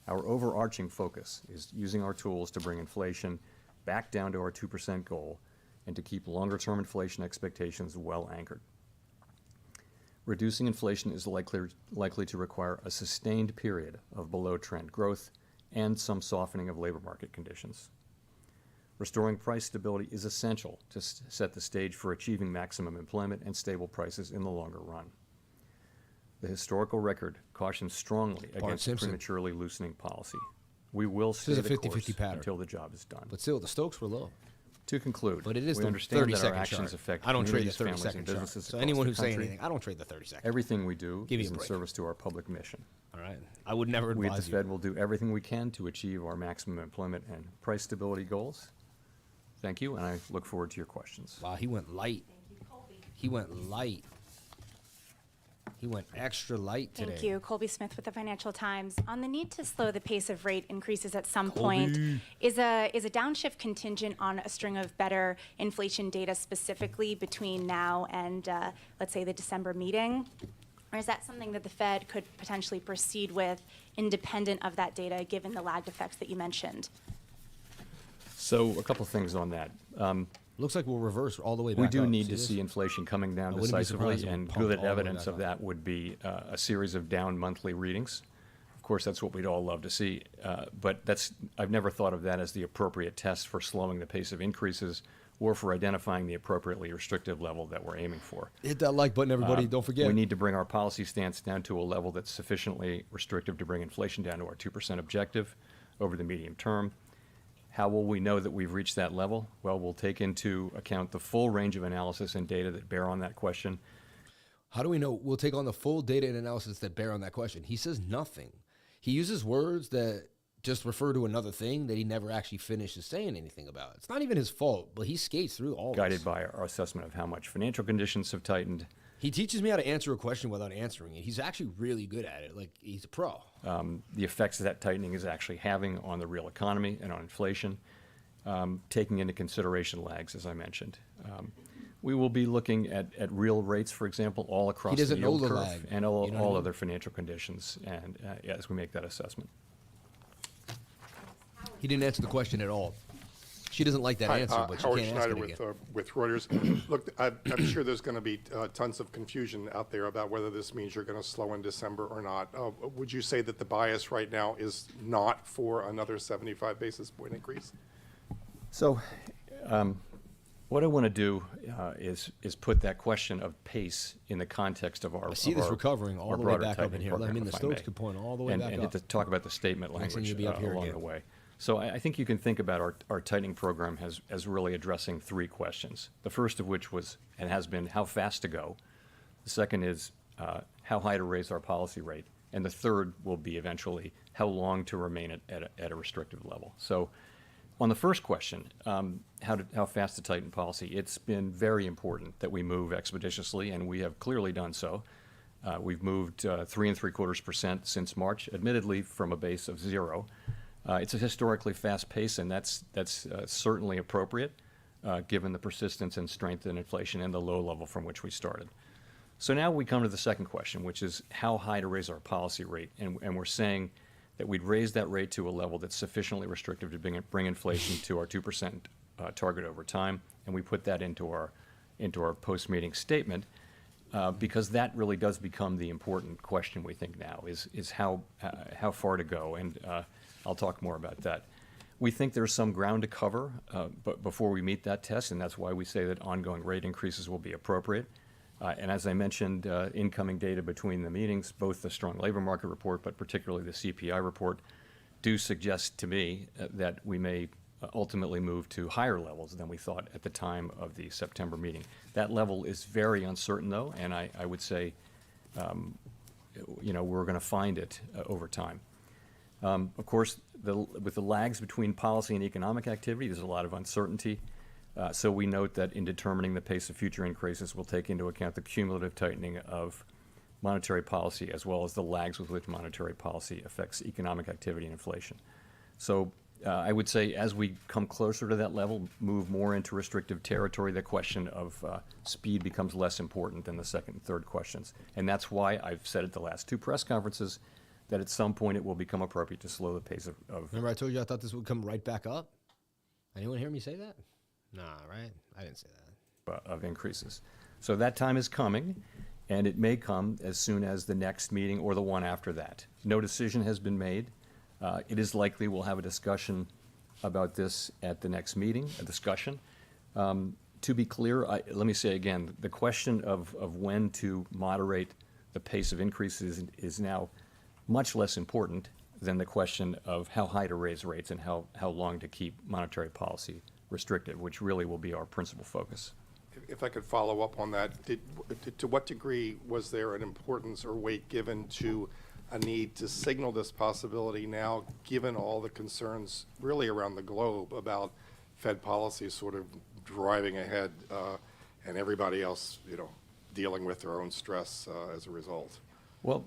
Our overarching focus is using our tools to bring inflation back down to our 2% goal and to keep longer-term inflation expectations well anchored. Reducing inflation is likely to require a sustained period of below-trend growth and some softening of labor market conditions. Restoring price stability is essential to set the stage for achieving maximum employment and stable prices in the longer run. The historical record cautions strongly against prematurely loosening policy. We will stay the course until the job is done. But still, the Stokes were low. To conclude, But it is we the understand that our 30-second actions chart. affect I don't trade the communities, families, 30-second and chart. businesses So across anyone the who's saying country. anything, I don't trade the 30-second. Everything we do Give me is a in break. service to our public mission. All right. I would never We at the advise you. Fed will do everything we can to achieve our maximum employment and price stability goals. Thank you, and I look forward to your questions. Wow, he went light. He went light. He went extra light today. Thank you. Colby Smith with the Financial Times. On the need to slow the pace of rate increases at some point, is a downshift contingent on a string of better inflation data specifically between now and, let's say, the December meeting? Or is that something that the Fed could potentially proceed with independent of that data, given the lagged effects that you mentioned? So a couple things on that. Looks like we'll reverse all the way back We do up. need See to this? see inflation coming down I wouldn't be surprised decisively, if we and pumped good all the way evidence back of up. that would be a series of down monthly readings. Of course, that's what we'd all love to see, but I've never thought of that as the appropriate test for slowing the pace of increases or for identifying the appropriately restrictive level that we're aiming for. Hit that like button, everybody. Don't forget. We need to bring our policy stance down to a level that's sufficiently restrictive to bring inflation down to our 2% objective over the medium term. How will we know that we've reached that level? Well, we'll take into account the full range of analysis and data that bear on that question. How do we know? We'll take on the full data and analysis that bear on that question. He says nothing. He uses words that just refer to another thing that he never actually finishes saying anything about. It's not even his fault, but he skates through all Guided this. by our assessment of how much financial conditions have tightened. He teaches me how to answer a question without answering it. He's actually really good at it. Like, he's a pro. The effects that tightening is actually having on the real economy and on inflation, taking into consideration lags, as I mentioned. We will be looking at real rates, for example, all across the doesn't know yield the curve lag. and all, You know what I mean? other financial conditions, and as we make that assessment. He didn't answer the question at all. She doesn't like that Hi, answer, but she Howard can't ask Schneider it again. with Reuters. Look, I'm sure there's going to be tons of confusion out there about whether this means you're going to slow in December or not. Would you say that the bias right now is not for another 75 basis point increase? So, what I want to do is put that question of pace in the context of our. I see this recovering all our the way broader back up in tightening here. I program, mean, the if I Stokes may. could point all the way back and up. to talk about the statement Next thing language you'll be up here along again. the way. So I think you can think about our tightening program as really addressing three questions. The first of which was, and has been, how fast to go. The second is how high to raise our policy rate. And the third will be eventually how long to remain at a restrictive level. So on the first question, how fast to tighten policy, it's been very important that we move expeditiously, and we have clearly done so. We've moved 3.75% since March, admittedly from a base of 0. It's a historically fast pace, and that's certainly appropriate, given the persistence and strength in inflation and the low level from which we started. So now we come to the second question, which is how high to raise our policy rate, and we're saying that we'd raise that rate to a level that's sufficiently restrictive to bring inflation to our 2% target over time, and we put that into our post-meeting statement. Because that really does become the important question we think now is how far to go, and I'll talk more about that. We think there's some ground to cover but before we meet that test, and that's why we say that ongoing rate increases will be appropriate. And as I mentioned, incoming data between the meetings, both the strong labor market report, but particularly the CPI report, do suggest to me that we may ultimately move to higher levels than we thought at the time of the September meeting. That level is very uncertain, though, and I would say, we're going to find it over time. Of course, with the lags between policy and economic activity, there's a lot of uncertainty. So we note that in determining the pace of future increases, we'll take into account the cumulative tightening of monetary policy as well as the lags with which monetary policy affects economic activity and inflation. So I would say as we come closer to that level, move more into restrictive territory, the question of speed becomes less important than the second and third questions. And that's why I've said at the last two press conferences that at some point it will become appropriate to slow the pace of Remember I told you I thought this would come right back up? Anyone hear me say that? Nah, right? I didn't say that. Of increases. So that time is coming, and it may come as soon as the next meeting or the one after that. No decision has been made. It is likely we'll have a discussion about this at the next meeting, a discussion. To be clear, let me say again, the question of when to moderate the pace of increases is now much less important than the question of how high to raise rates and how long to keep monetary policy restrictive, which really will be our principal focus. If I could follow up on that, to what degree was there an importance or weight given to a need to signal this possibility now, given all the concerns really around the globe about Fed policy sort of driving ahead and everybody else, dealing with their own stress as a result? Well,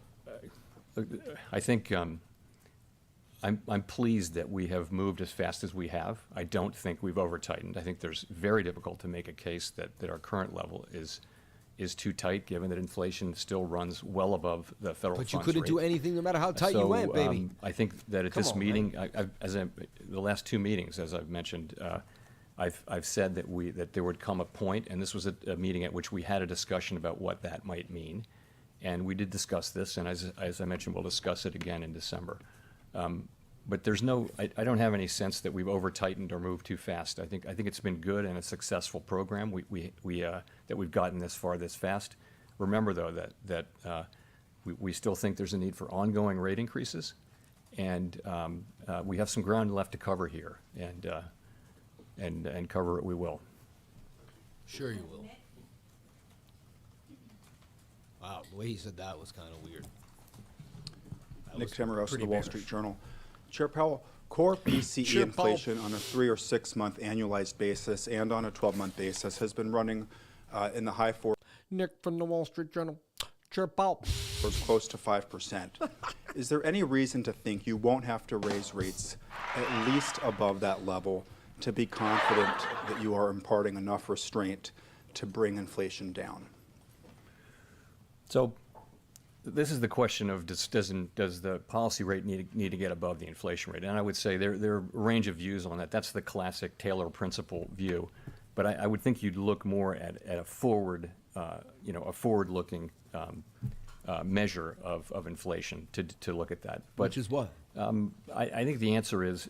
I think I'm pleased that we have moved as fast as we have. I don't think we've over-tightened. I think there's very difficult to make a case that our current level is too tight, given that inflation still runs well above the federal funds But you couldn't rate. do anything no matter how tight you went, baby. I think that at Come this on, meeting, the last two meetings, as I've mentioned, I've said that there would come a point, and this was a meeting at which we had a discussion about what that might mean, and we did discuss this, and as I mentioned, we'll discuss it again in December. But there's no, I don't have any sense that we've over-tightened or moved too fast. I think it's been good and a successful program that we've gotten this far this fast. Remember, though, that we still think there's a need for ongoing rate increases, and we have some ground left to cover here, and cover it we will. Sure you will. Wow, the way he said that was kind of weird. Nick Tamaros of pretty the Wall bearish. Street Journal. Chair Powell, core PCE Chair Powell. inflation on a 3 or 6 month annualized basis and on a 12-month basis has been running in the high fours, Nick from the Wall Street Journal. Chirp out. close to 5%. Is there any reason to think you won't have to raise rates at least above that level to be confident that you are imparting enough restraint to bring inflation down? So this is the question of does the policy rate need to get above the inflation rate? And I would say there are a range of views on that. That's the classic Taylor principle view. But I would think you'd look more at a forward, a forward-looking measure of inflation to look at that. But Which is what? I think the answer is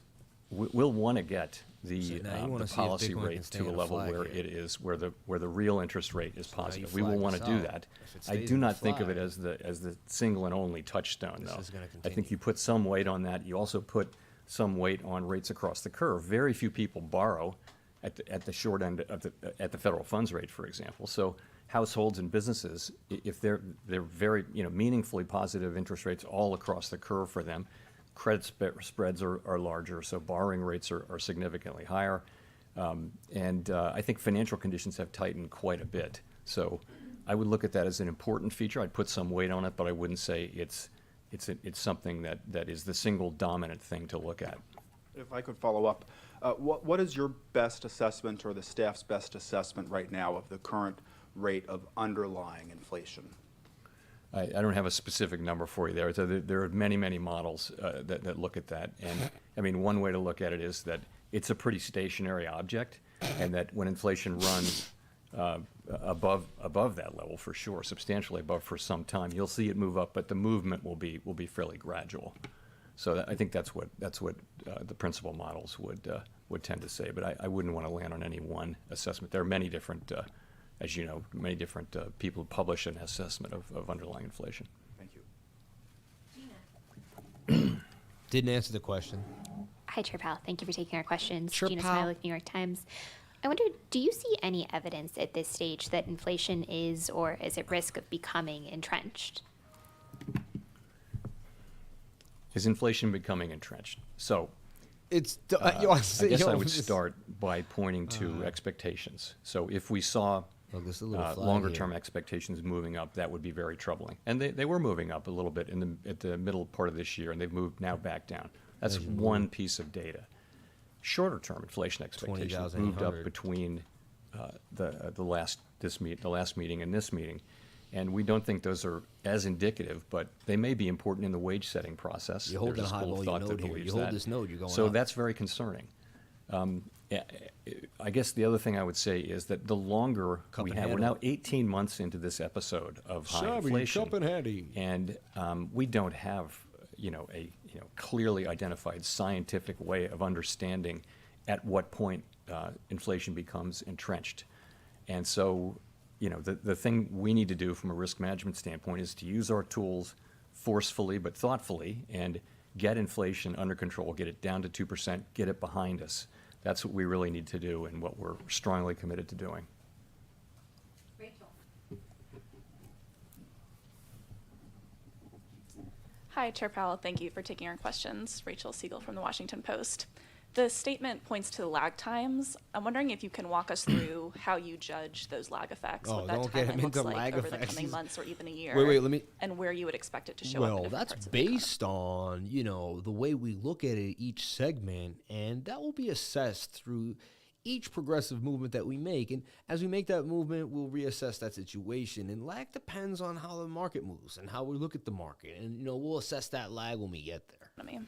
we'll want to get So now you wanna the see if policy Bitcoin can rate stay to a in a level flag where here. it is where the real interest rate is So now you positive. We will flag want to this do out. that. If it I stays do in the not think of it flag. as the single and only touchstone, This though. is gonna I think continue. you put some weight on that. You also put some weight on rates across the curve. Very few people borrow at the short end of at the federal funds rate, for example. So households and businesses, if they're very meaningfully positive interest rates all across the curve for them, credit spreads are larger, so borrowing rates are significantly higher. I think financial conditions have tightened quite a bit. So I would look at that as an important feature. I'd put some weight on it, but I wouldn't say it's something that is the single dominant thing to look at. If I could follow up, what is your best assessment or the staff's best assessment right now of the current rate of underlying inflation? I don't have a specific number for you there. So there are many, many models that look at that. And I mean, one way to look at it is that it's a pretty stationary object, and that when inflation runs above that level, for sure, substantially above for some time, you'll see it move up, but the movement will be fairly gradual. So I think that's what the principal models would tend to say. But I wouldn't want to land on any one assessment. There are many different, as you know, people who publish an assessment of underlying inflation. Thank you. Didn't answer the question. Hi, Chair Powell. Thank you for taking our questions. Chair Gina Powell. Smilek, New York Times. I wonder, do you see any evidence at this stage that inflation is or is at risk of becoming entrenched? Is inflation becoming entrenched? So It's. I guess I would start by pointing to expectations. So if we saw Look, there's a little flag longer-term here. expectations moving up, that would be very troubling. And they were moving up a little bit at the middle part of this year, and they've moved now back down. That's one piece of data. Shorter-term inflation expectations moved up 20,800. between the last meeting and this meeting, and we don't think those are as indicative, but they may be important in the wage-setting process. You're holding There's a high school of volume thought that node here. believes You hold that. this node, you're going So up. that's very concerning. I guess the other thing I would say is that the longer Cup we and have, we're handle. now 18 months into this episode of high Shabby, inflation, cup and handy. and we don't have a clearly identified scientific way of understanding at what point inflation becomes entrenched. And so, the thing we need to do from a risk management standpoint is to use our tools forcefully but thoughtfully and get inflation under control, get it down to 2%, get it behind us. That's what we really need to do and what we're strongly committed to doing. Hi, Chair Powell. Thank you for taking our questions. Rachel Siegel from the Washington Post. The statement points to lag times. I'm wondering if you can walk us through how you judge those lag effects, Oh, what that don't get him timeline looks into like lag over the effects. coming months or even a year. Wait, let me. And where you would expect it to show up in Well, different that's parts of the economy. based on, the way we look at it each segment, and that will be assessed through each progressive movement that we make. And as we make that movement, we'll reassess that situation. And lag depends on how the market moves and how we look at the market. And, we'll assess that lag when we get there.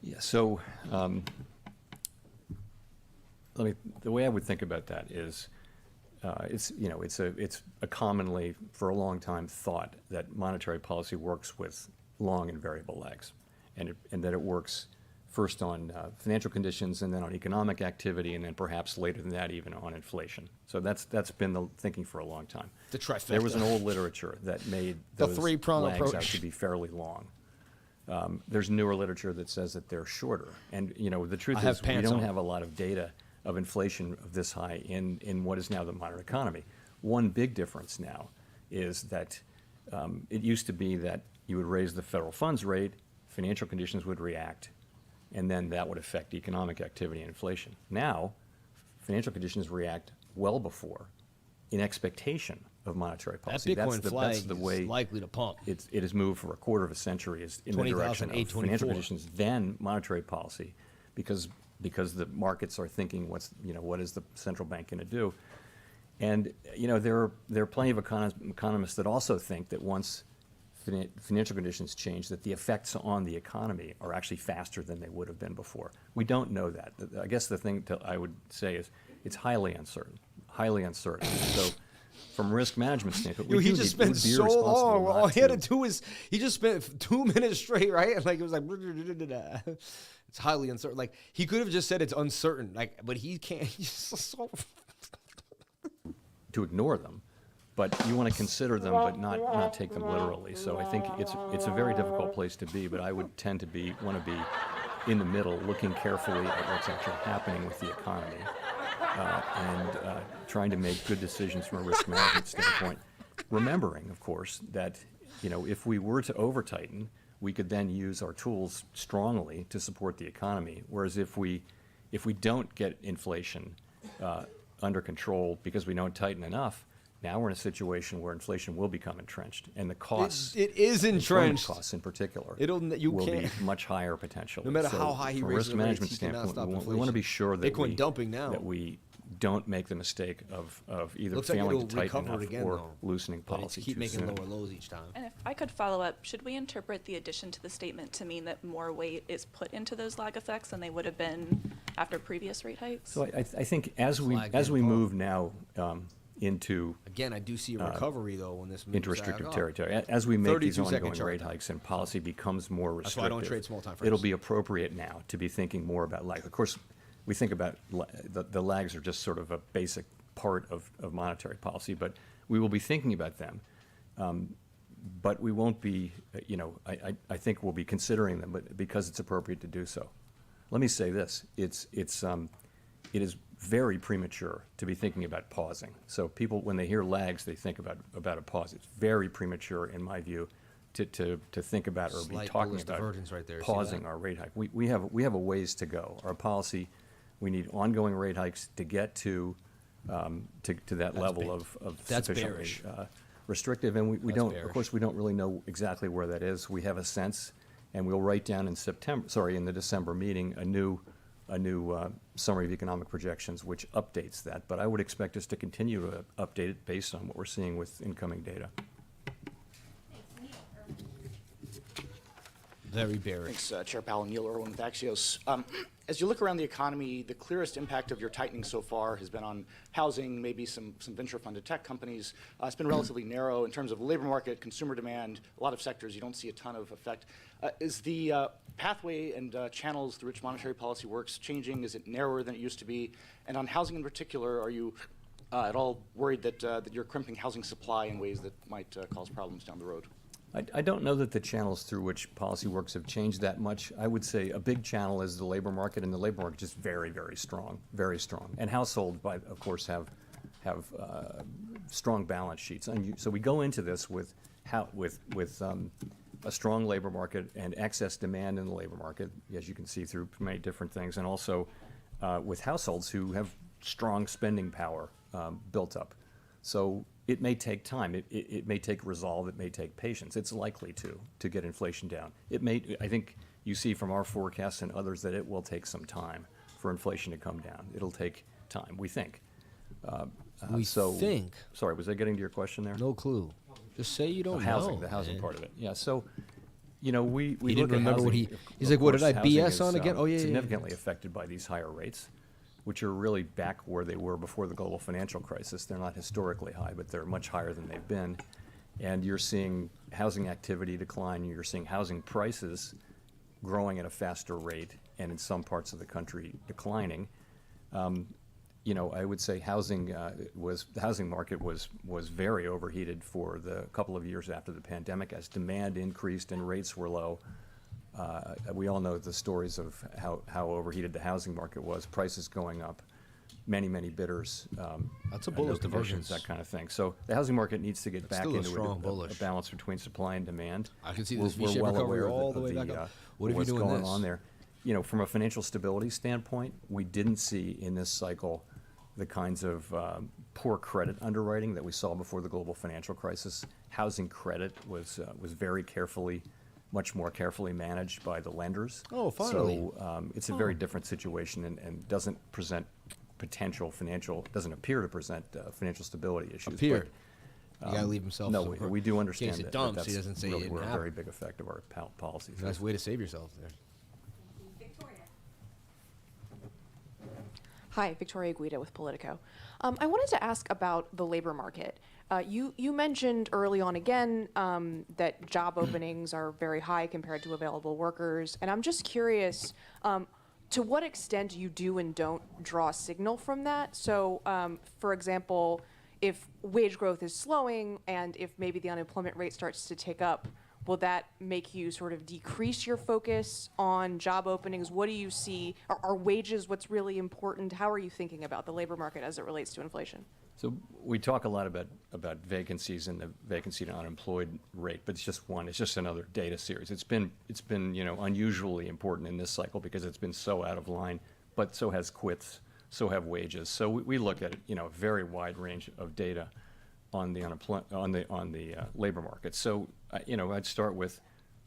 Yeah, so the way I would think about that is it's a commonly, for a long time, thought that monetary policy works with long and variable lags. and that it works first on financial conditions and then on economic activity and then perhaps later than that even on inflation. So that's been the thinking for a long time. The trifecta. There was an old literature that made The those three-prong lags out approach. to be fairly long. There's newer literature that says that they're shorter. And, you know, the truth have is we pants don't on. have a lot of data of inflation of this high in what is now the modern economy. One big difference now is that it used to be that you would raise the federal funds rate, financial conditions would react, and then that would affect economic activity and inflation. Now, financial conditions react well before in expectation of monetary That policy. Bitcoin flag that's the way is likely to pump. it has moved for a quarter of a century is in the 20,000, direction of 824. financial conditions, then monetary policy, because the markets are thinking what is the central bank going to do, and there are plenty of economists that also think that once financial conditions change, that the effects on the economy are actually faster than they would have been before. We don't know that. I guess the thing I would say is it's highly uncertain. So from a risk management standpoint, Yo, he just spent so long. All he had to do is he just spent 2 minutes straight, right? Like it was like it's highly uncertain. Like he could have just said it's uncertain. Like, but he can't. He's so to ignore them, but you want to consider them, but not take them literally. So I think it's a very difficult place to be. But I would tend to want to be in the middle, looking carefully at what's actually happening with the economy. And trying to make good decisions from a risk management standpoint, remembering, of course, that if we were to over-tighten, we could then use our tools strongly to support the economy. Whereas if we don't get inflation under control because we don't tighten enough, now we're in a situation where inflation will become entrenched, and the costs, it is employment entrenched. costs in particular, You will be can't. much higher potentially. No matter So how high he from a raises risk the rates, management he cannot standpoint, stop we want to inflation. be sure that Bitcoin dumping now. that we don't make the mistake of either Looks like failing it'll to tighten recover enough again, or though. loosening But policy keep too making soon. lower lows each time. And if I could follow up, should we interpret the addition to the statement to mean that more weight is put into those lag effects than they would have been after previous rate hikes? So I think as we Flag and pump. move now into Again, I do see a recovery though when this moves into restrictive back up. territory, as we make these 32-second ongoing chart rate time. hikes and policy becomes more That's why I restrictive, don't trade small time frames. it'll be appropriate now to be thinking more about lag. Of course, we think about the lags are just sort of a basic part of monetary policy, but we will be thinking about them. But we won't be, I think we'll be considering them, but because it's appropriate to do so. Let me say this: it is very premature to be thinking about pausing. So people, when they hear lags, they think about a pause. It's very premature, in my view, to think about or be Slight talking bullish about divergence right there. See pausing that? our rate hike. We have a ways to go. Our policy, we need ongoing rate hikes to get to that level of That's sufficiently bearish. restrictive, and we That's don't. bearish. Of course, we don't really know exactly where that is. We have a sense, and we'll write down in the December meeting, a new summary of economic projections, which updates that. But I would expect us to continue to update it based on what we're seeing with incoming data. Very bearish. Thanks, Chair Powell. Neil Irwin with Axios. As you look around the economy, the clearest impact of your tightening so far has been on housing, maybe some venture-funded tech companies. It's been relatively narrow in terms of the labor market, consumer demand, a lot of sectors. You don't see a ton of effect. Is the pathway and channels through which monetary policy works changing? Is it narrower than it used to be? And on housing in particular, are you at all worried that you're crimping housing supply in ways that might cause problems down the road? I don't know that the channels through which policy works have changed that much. I would say a big channel is the labor market, and the labor market is just very, very strong, very strong. And households, of course, have strong balance sheets. And so we go into this with a strong labor market and excess demand in the labor market, as you can see through many different things, and also with households who have strong spending power built up. So it may take time. It may take resolve. It may take patience. It's likely to get inflation down. I think you see from our forecasts and others that it will take some time for inflation to come down. It'll take time, we think. We think. Sorry, was I getting to your question there? No clue. Just say you don't Housing, know. the housing man. part of it. Yeah, so, we He look didn't at remember what housing. he's Of like, what did course, I housing BS is, on again? Oh, yeah, yeah, yeah. significantly affected by these higher rates, which are really back where they were before the global financial crisis. They're not historically high, but they're much higher than they've been. And you're seeing housing activity decline. You're seeing housing prices growing at a faster rate, and in some parts of the country declining. I would say the housing market was very overheated for the couple of years after the pandemic as demand increased and rates were low. We all know the stories of how overheated the housing market was, prices going up, many bidders. That's a no bullish conversions, divergence. that kind of thing. So the housing market needs to get back still a into strong a bullish. balance between supply and demand. I can see We're- this V-shaped we're well recovery aware of all the way back up. What if you're what's doing going this? on there. From a financial stability standpoint, we didn't see in this cycle the kinds of poor credit underwriting that we saw before the global financial crisis. Housing credit was very much more carefully managed by the lenders. Oh, finally. So it's a very different situation and doesn't present doesn't appear to present financial stability issues. Appear. But, You gotta leave himself. no, some we do understand case it that dumps, that's he doesn't say really it where a happened. very big effect of our policies. Nice way to save yourself there. Hi, Victoria Guida with Politico. I wanted to ask about the labor market. You mentioned early on again that job openings are very high compared to available workers, and I'm just curious to what extent you do and don't draw a signal from that. So, for example, if wage growth is slowing and if maybe the unemployment rate starts to tick up, will that make you sort of decrease your focus on job openings? What do you see? Are wages what's really important? How are you thinking about the labor market as it relates to inflation? So we talk a lot about vacancies and the vacancy to unemployed rate, but it's just one. It's just another data series. It's been unusually important in this cycle because it's been so out of line. But so has quits, so have wages. So we look at a very wide range of data on the labor market. So I'd start with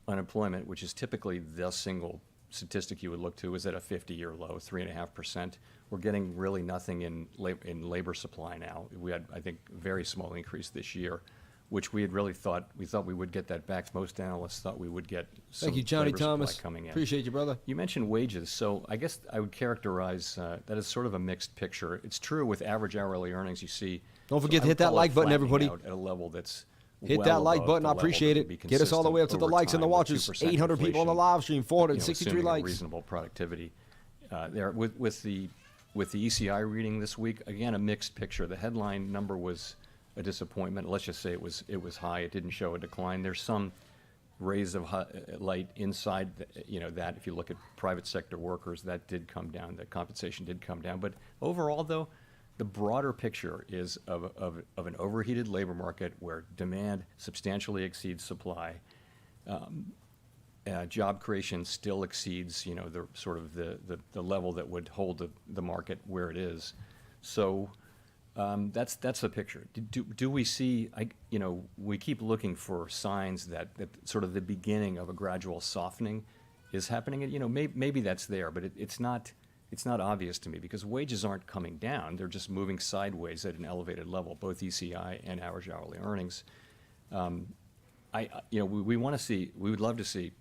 unemployment, which is typically the single statistic you would look to, is at a 50-year low, 3.5%. We're getting really nothing in labor supply now. We had, I think, a very small increase this year, which we had really thought we would get that back. Most analysts thought we would get some Thank you, Johnny labor supply Thomas. coming in. Appreciate you, brother. You mentioned wages, so I guess I would characterize that as sort of a mixed picture. It's true with average hourly earnings. You see, Don't forget to I hit would that call it like button, flattening everybody. out at a level that's Hit well that like above button. the I level appreciate that would it. be Get us all the way up to consistent the likes and the over time with watchers. 2% 800 people on the inflation, live stream, 463 assuming a likes. reasonable productivity. There with the ECI reading this week, again a mixed picture. The headline number was a disappointment. Let's just say it was high. It didn't show a decline. There's some rays of light inside that if you look at private sector workers, that did come down. The compensation did come down. But overall, though, the broader picture is of an overheated labor market where demand substantially exceeds supply. Job creation still exceeds, the sort of the level that would hold the market where it is. So that's the picture. Do we see? We keep looking for signs that sort of the beginning of a gradual softening is happening. And maybe that's there, but it's not. It's not obvious to me because wages aren't coming down; they're just moving sideways at an elevated level, both ECI and average hourly earnings. We want to see. We would love to see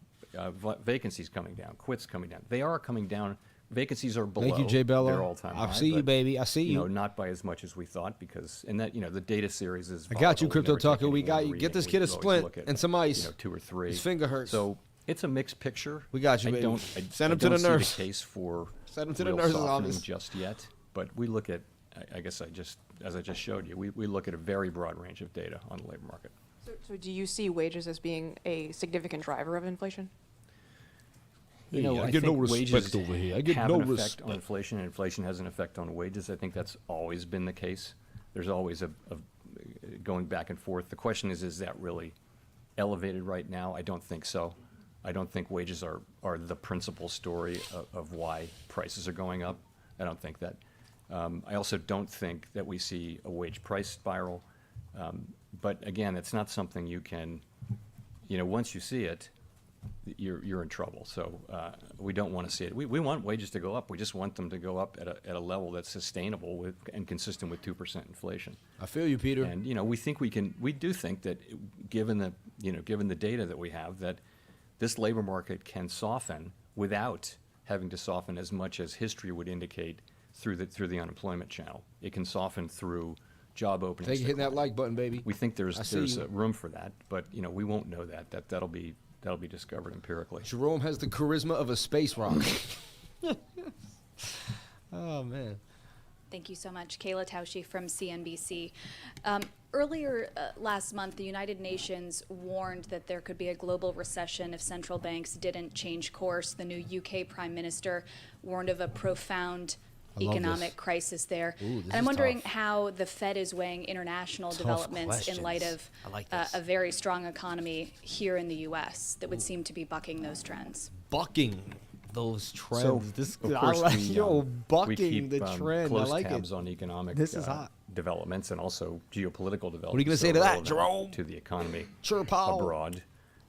vacancies coming down, quits coming down. They are coming down. Vacancies are below Thank you, Jay Bella. their all-time high. I see you, but, baby. I see you. Not by as much as we thought because, and that the data series is. I got you, volatile. We Crypto never take Talker. We any got one you. reading. Get this kid a We always splint look at, and some ice. 2 or 3. His finger hurts. So it's a mixed picture. We got you, baby. Send him to the I don't nurse. see the case for Send him to the real nurse's softening office. just yet, but we look at. I guess as I just showed you, we look at a very broad range of data on the labor market. So do you see wages as being a significant driver of inflation? Hey, I I get no think respect wages over here. I get have no an effect respect. on inflation, and inflation has an effect on wages. I think that's always been the case. There's always a going back and forth. The question is that really elevated right now? I don't think so. I don't think wages are the principal story of why prices are going up. I don't think that. I also don't think that we see a wage price spiral. But again, it's not something you can, once you see it, you're in trouble. So we don't want to see it. We want wages to go up. We just want them to go up at a level that's sustainable and consistent with 2% inflation. I feel you, Peter. And we do think that given the data that we have, that this labor market can soften without having to soften as much as history would indicate through the unemployment channel. It can soften through job openings. Thank you for hitting that like button, baby. We think there's I see you. room for that, but we won't know that. That'll be that'll be discovered empirically. Jerome has the charisma of a space rock. Oh, man. Thank you so much. Kayla Tausche from CNBC. Earlier last month, the United Nations warned that there could be a global recession if central banks didn't change course. The new UK Prime Minister warned of a profound economic crisis there. Ooh, and I'm wondering how the Fed is weighing international developments in light of I like this. a very strong economy here in the U.S. that would seem to be bucking those trends. Bucking those trends. So, This, of I course, like, we bucking keep the trend. I close like tabs it. on economic This is hot. developments and also geopolitical developments. What are you going to say that to are that, relevant Jerome? To the economy Sure, pal. abroad.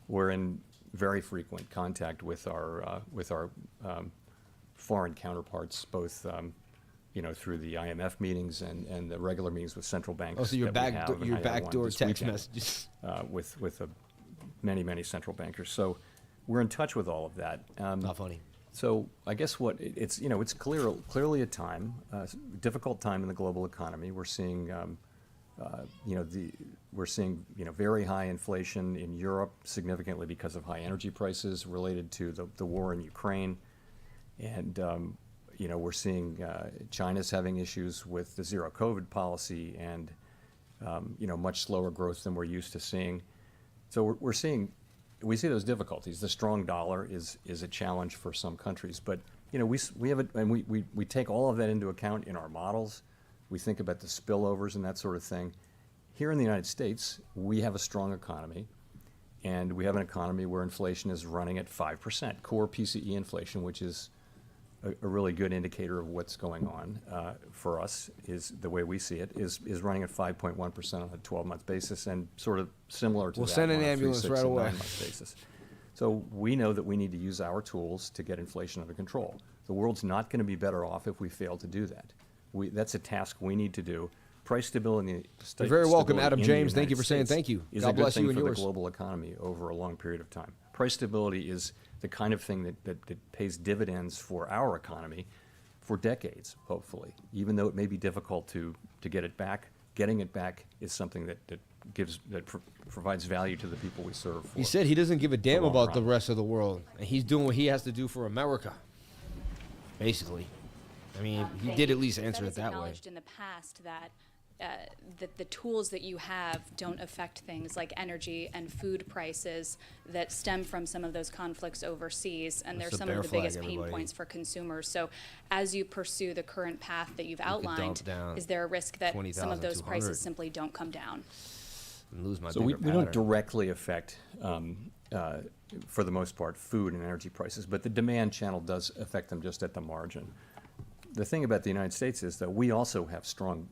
We're in very frequent contact with our foreign counterparts, both through the IMF meetings and the regular meetings with central banks. Oh, so your that we have, and I had one backdoor this text weekend, messages. with many central bankers. So we're in touch with all of that. Not funny. So I guess it's clearly a time, difficult time in the global economy. We're seeing very high inflation in Europe, significantly because of high energy prices related to the war in Ukraine, and we're seeing China's having issues with the zero COVID policy and much slower growth than we're used to seeing. So we see those difficulties. The strong dollar is a challenge for some countries, but we take all of that into account in our models. We think about the spillovers and that sort of thing. Here in the United States, we have a strong economy, and we have an economy where inflation is running at 5%. Core PCE inflation, which is a really good indicator of what's going on for us, is the way we see it, is running at 5.1% on a 12-month basis, and sort of similar to We'll that send an on a ambulance 3, 6, right and away. 9-month basis. So we know that we need to use our tools to get inflation under control. The world's not going to be better off if we fail to do that. That's a task we need to do. Price stability. You're very welcome, stability Adam in the James. Thank you United for saying States thank you. Is God a good bless thing you and for yours. the global economy over a long period of time. Price stability is the kind of thing that pays dividends for our economy for decades, hopefully. Even though it may be difficult to get it back, getting it back is something that provides value to the people we serve. He said he doesn't give a damn long about the run. rest of the world, and he's doing what he has to do for America. Basically, I mean, he did at least answer Fed it has that way. acknowledged in the past that the tools that you have don't affect things like energy and food prices that stem from some of those conflicts overseas, and they're That's a some of bear the flag, biggest pain everybody. points for consumers. So as you pursue the current path that you've could outlined, dump down is there a risk that some 20,000, of those 200. prices simply don't come down? And lose my So we bigger don't pattern. directly affect, for the most part, food and energy prices, but the demand channel does affect them just at the margin. The thing about the United States is that we also have strong,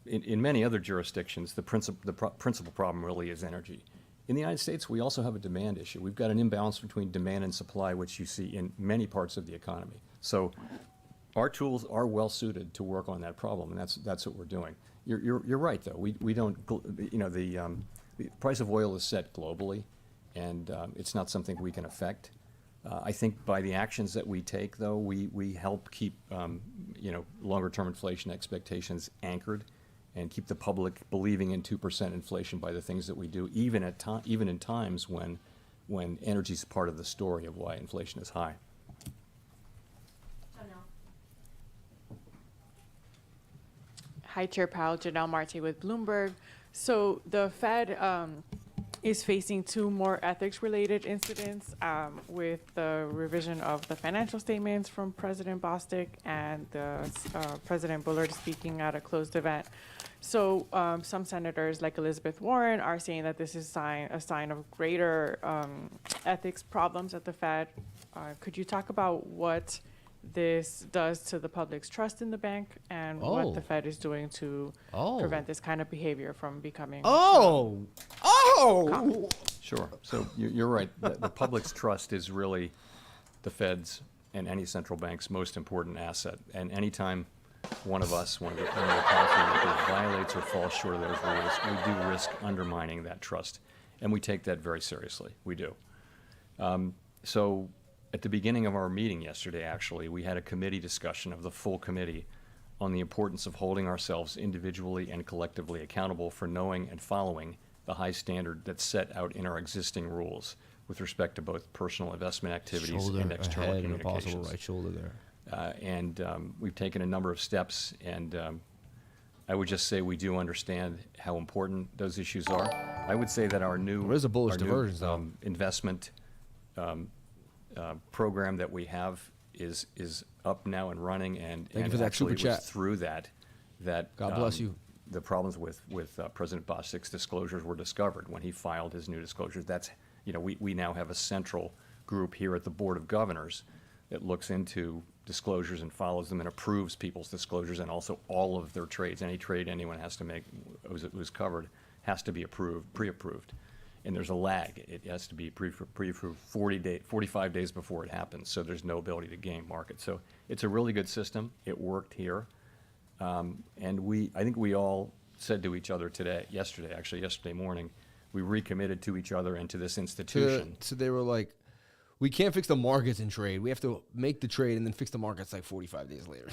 in many other jurisdictions, the principal problem really is energy. In the United States, we also have a demand issue. We've got an imbalance between demand and supply, which you see in many parts of the economy. So our tools are well suited to work on that problem, and that's what we're doing. You're right, though. We don't, the price of oil is set globally, and it's not something we can affect. I think by the actions that we take, though, we help keep longer-term inflation expectations anchored, and keep the public believing in 2% inflation by the things that we do, even in times when energy is part of the story of why inflation is high. Hi, Chair Powell. Janelle Marte with Bloomberg. So the Fed is facing 2 more ethics-related incidents with the revision of the financial statements from President Bostic and President Bullard speaking at a closed event. So some senators, like Elizabeth Warren, are saying that this is a sign of greater ethics problems at the Fed. Could you talk about what this does to the public's trust in the bank and what the Fed is doing to prevent this kind of behavior from becoming Sure. So you're right. The public's trust is really the Fed's and any central bank's most important asset. And anytime one of the policymakers violates or falls short of those rules, we do risk undermining that trust. And we take that very seriously. We do. So at the beginning of our meeting yesterday, actually, we had a committee discussion of the full committee on the importance of holding ourselves individually and collectively accountable for knowing and following the high standard that's set out in our existing rules with respect to both personal investment activities Shoulder and external ahead and a possible communications. right shoulder there. And we've taken a number of steps, and I would just say we do understand how important those issues are. I would say that our new, There is a bullish our new, divergence, though. investment program that we have is up now and running, and, Thank you for that actually super it was chat. through that God bless you. The problems with President Bostic's disclosures were discovered when he filed his new disclosures. That's, we now have a central group here at the Board of Governors that looks into disclosures and follows them and approves people's disclosures, and also all of their trades. Any trade anyone has to make who's covered has to be pre-approved. And there's a lag. It has to be pre-approved 45 days before it happens, so there's no ability to game market. So it's a really good system. It worked here. And I think we all said to each other yesterday morning, we recommitted to each other and to this institution. So they were like, we can't fix the markets in trade. We have to make the trade and then fix the markets like 45 days later.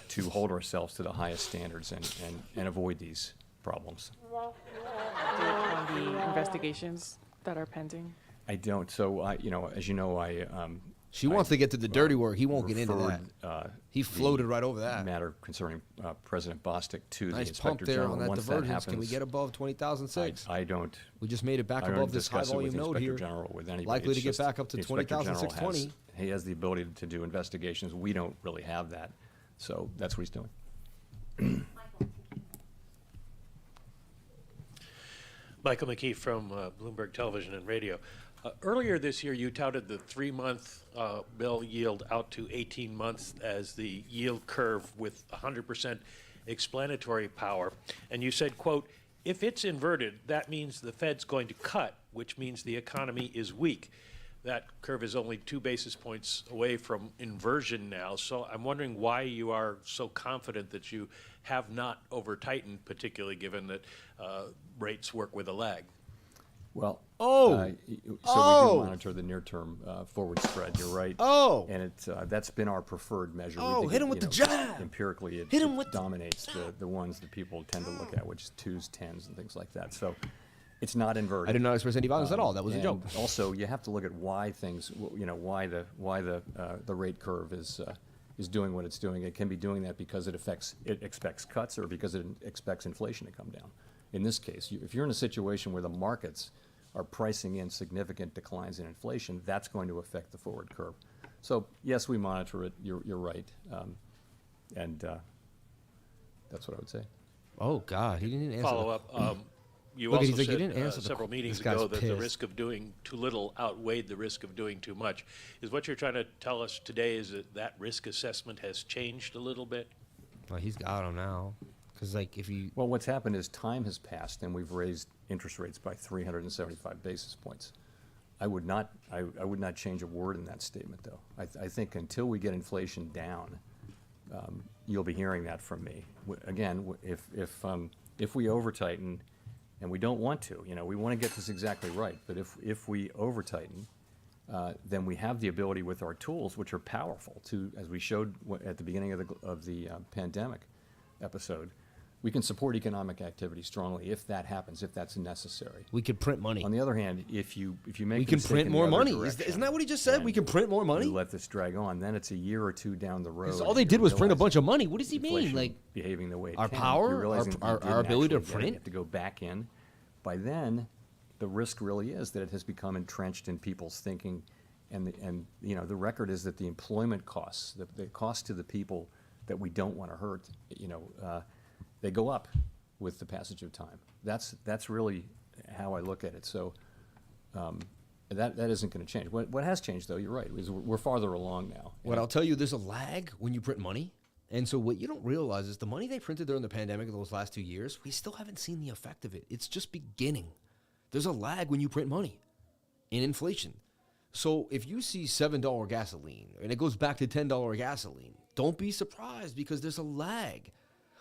To hold ourselves to the highest standards and avoid these problems. On the investigations that are pending? I don't. So, as you know, She wants to get to the dirty work. He won't get into that. referred, He floated right over that. matter concerning President Bostic to the Nice Inspector pump there General. on that Once divergence. happens, Can we get above 20,006? I don't. We just made it back I don't above this high discuss it with volume the node Inspector here. General with anybody. Likely It's to get just back up to the Inspector General 20,620. He has the ability to do investigations. We don't really have that. So that's what he's doing. Michael McKee from Bloomberg Television and Radio. Earlier this year, you touted the 3-month bill yield out to 18 months as the yield curve with 100% explanatory power. And you said, quote, if it's inverted, that means the Fed's going to cut, which means the economy is weak. That curve is only 2 basis points away from inversion now. So I'm wondering why you are so confident that you have not over-tightened, particularly given that rates work with a lag. Well, Oh. we Oh. do monitor the near-term forward spread. You're right. Oh. And that's been our preferred measure. We Oh, think hit him with the jab. Empirically, Hit him with dominates the ones that people tend to look at, which is 2s, 10s, and things like that. So it's not inverted. I did not express any violence at all. That was a And joke. Also, you have to look at why things, why the rate curve is doing what it's doing. It can be doing that because it expects cuts, or because it expects inflation to come down. In this case, if you're in a situation where the markets are pricing in significant declines in inflation, that's going to affect the forward curve. So yes, we monitor it. You're right, and that's what I would say. Oh, God. He didn't answer. Follow up. You Look, also he's like, you said didn't answer the several qu- meetings this guy's ago that the pissed. risk of doing too little outweighed the risk of doing too much. Is what you're trying to tell us today is that risk assessment has changed a little bit? Well, he's got him now. Because, like, if you... Well, what's happened is time has passed, and we've raised interest rates by 375 basis points. I would not change a word in that statement, though. I think until we get inflation down, you'll be hearing that from me. Again, if we over-tighten, and we don't want to, we want to get this exactly right, but if we over-tighten, then we have the ability with our tools, which are powerful, to, as we showed at the beginning of the pandemic episode, we can support economic activity strongly if that happens, if that's necessary. We could print money. On the other hand, if you make We the can mistake print in the more other money. direction, Isn't that what he just said? We and can print more money? you let this drag on, then it's a year or two down the road. 'Cause all they did was print a bunch of money. What does he mean? Inflation Like, behaving the way it our can. power, You're realizing that you our didn't ability to actually get it. print? You have to go back in. By then, the risk really is that it has become entrenched in people's thinking, and the record is that the employment costs, the cost to the people that we don't want to hurt, they go up with the passage of time. That's really how I look at it. So that isn't going to change. What has changed, though, you're right, is we're farther along now. What I'll tell you, there's a lag when you print money. And so what you don't realize is the money they printed during the pandemic those last 2 years, we still haven't seen the effect of it. It's just beginning. There's a lag when you print money in inflation. So if you see $7 gasoline and it goes back to $10 gasoline, don't be surprised because there's a lag.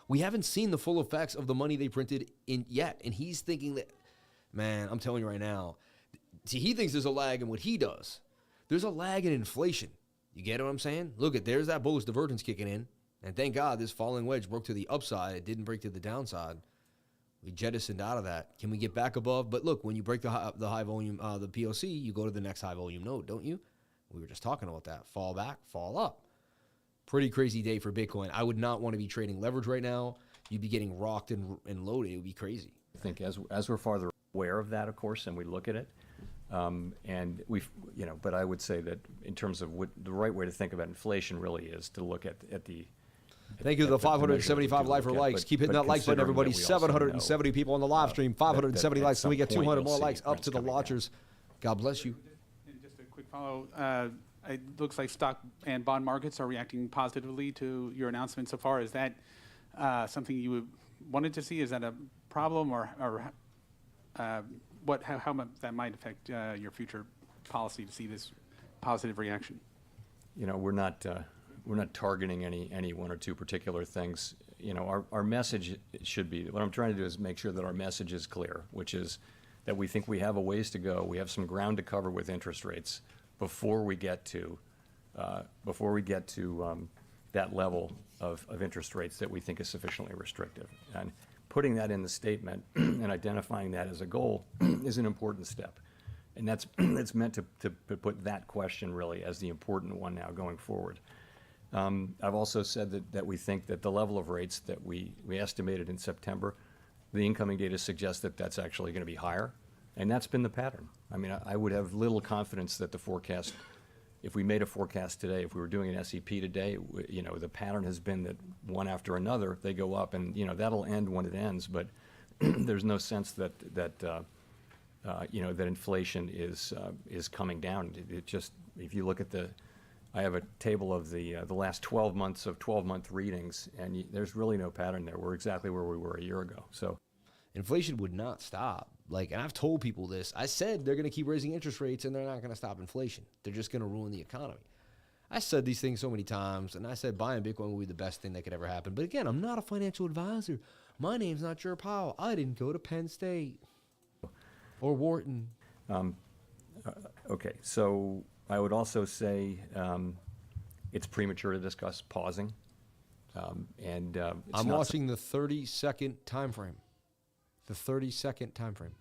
We haven't seen the full effects of the money they printed in yet. And he's thinking that, man, I'm telling you right now, see, he thinks there's a lag in what he does. There's a lag in inflation. You get what I'm saying? Look, there's that bullish divergence kicking in. And thank God this falling wedge broke to the upside. It didn't break to the downside. We jettisoned out of that. Can we get back above? But look, when you break the high volume, the POC, you go to the next high volume node, don't you? We were just talking about that. Fall back, fall up. Pretty crazy day for Bitcoin. I would not want to be trading leverage right now. You'd be getting rocked and loaded. It would be crazy. I think as we're farther aware of that, of course, and we look at it, and we've, but I would say that in terms of what the right way to think about inflation really is to look at the. Thank you to the 575 lifer likes. Keep hitting that like button, everybody. 770 people on the live stream. 570 likes. Can we get 200 more likes up to the launchers? God bless you. And just a quick follow. It looks like stock and bond markets are reacting positively to your announcement so far. Is that something you wanted to see? Is that a problem, or how that might affect your future policy to see this positive reaction? We're not targeting any one or two particular things. Our message should be, what I'm trying to do is make sure that our message is clear, which is that we think we have a ways to go. We have some ground to cover with interest rates before we get to that level of interest rates that we think is sufficiently restrictive. And putting that in the statement and identifying that as a goal is an important step. And that's meant to put that question really as the important one now going forward. I've also said that we think that the level of rates that we estimated in September, the incoming data suggests that that's actually going to be higher, and that's been the pattern. I mean, I would have little confidence that the forecast, if we made a forecast today, if we were doing an SEP today, the pattern has been that one after another, they go up, and that'll end when it ends, but there's no sense that inflation is coming down. It just, if you look at I have a table of the last 12 months of 12-month readings, and there's really no pattern there. We're exactly where we were a year ago. So, inflation would not stop. And I've told people this. I said they're going to keep raising interest rates, and they're not going to stop inflation. They're just going to ruin the economy. I said these things so many times, and I said buying Bitcoin would be the best thing that could ever happen. But again, I'm not a financial advisor. My name's not Jer Powell. I didn't go to Penn State or Wharton. Okay, so I would also say it's premature to discuss pausing. I'm watching the 30-second time frame. The 30-second time frame.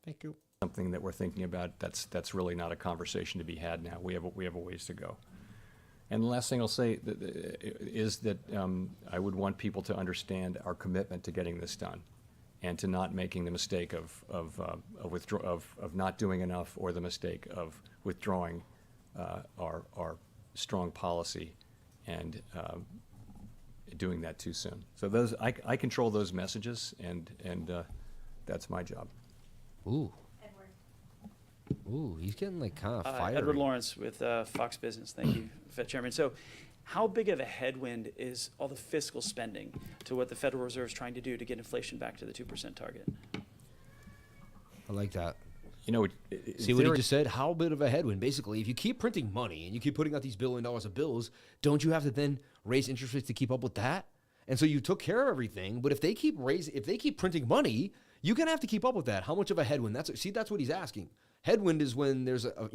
Thank you. Something that we're thinking about. That's really not a conversation to be had now. We have a ways to go. And the last thing I'll say is that I would want people to understand our commitment to getting this done, and to not making the mistake of not doing enough, or the mistake of withdrawing our strong policy and doing that too soon. So I control those messages, and that's my job. Ooh. Ooh, he's getting kind of fiery. Edward Lawrence with Fox Business. Thank you, Fed Chairman. So how big of a headwind is all the fiscal spending to what the Federal Reserve is trying to do to get inflation back to the 2% target? I like that. See what he just said? How big of a headwind? Basically, if you keep printing money and you keep putting out these $1 billion of bills, don't you have to then raise interest rates to keep up with that? And so you took care of everything, but if they keep printing money, you're gonna have to keep up with that. How much of a headwind? That's what he's asking. Headwind is when there's a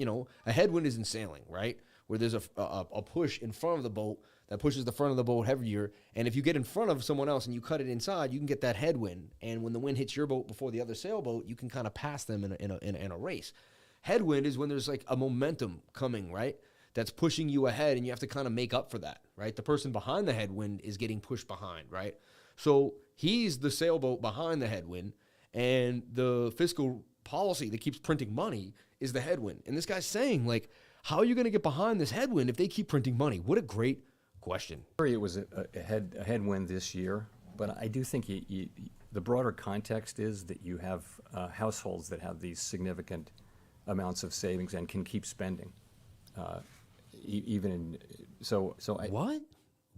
headwind is in sailing, right? Where there's a push in front of the boat that pushes the front of the boat heavier. And if you get in front of someone else and you cut it inside, you can get that headwind. And when the wind hits your boat before the other sailboat, you can kind of pass them in a race. Headwind is when there's like a momentum coming, right? That's pushing you ahead, and you have to kind of make up for that, right? The person behind the headwind is getting pushed behind, right? So he's the sailboat behind the headwind, and the fiscal policy that keeps printing money is the headwind. And this guy's saying, how are you going to get behind this headwind if they keep printing money? What a great question. It was a headwind this year, but I do think the broader context is that you have households that have these significant amounts of savings and can keep spending. What?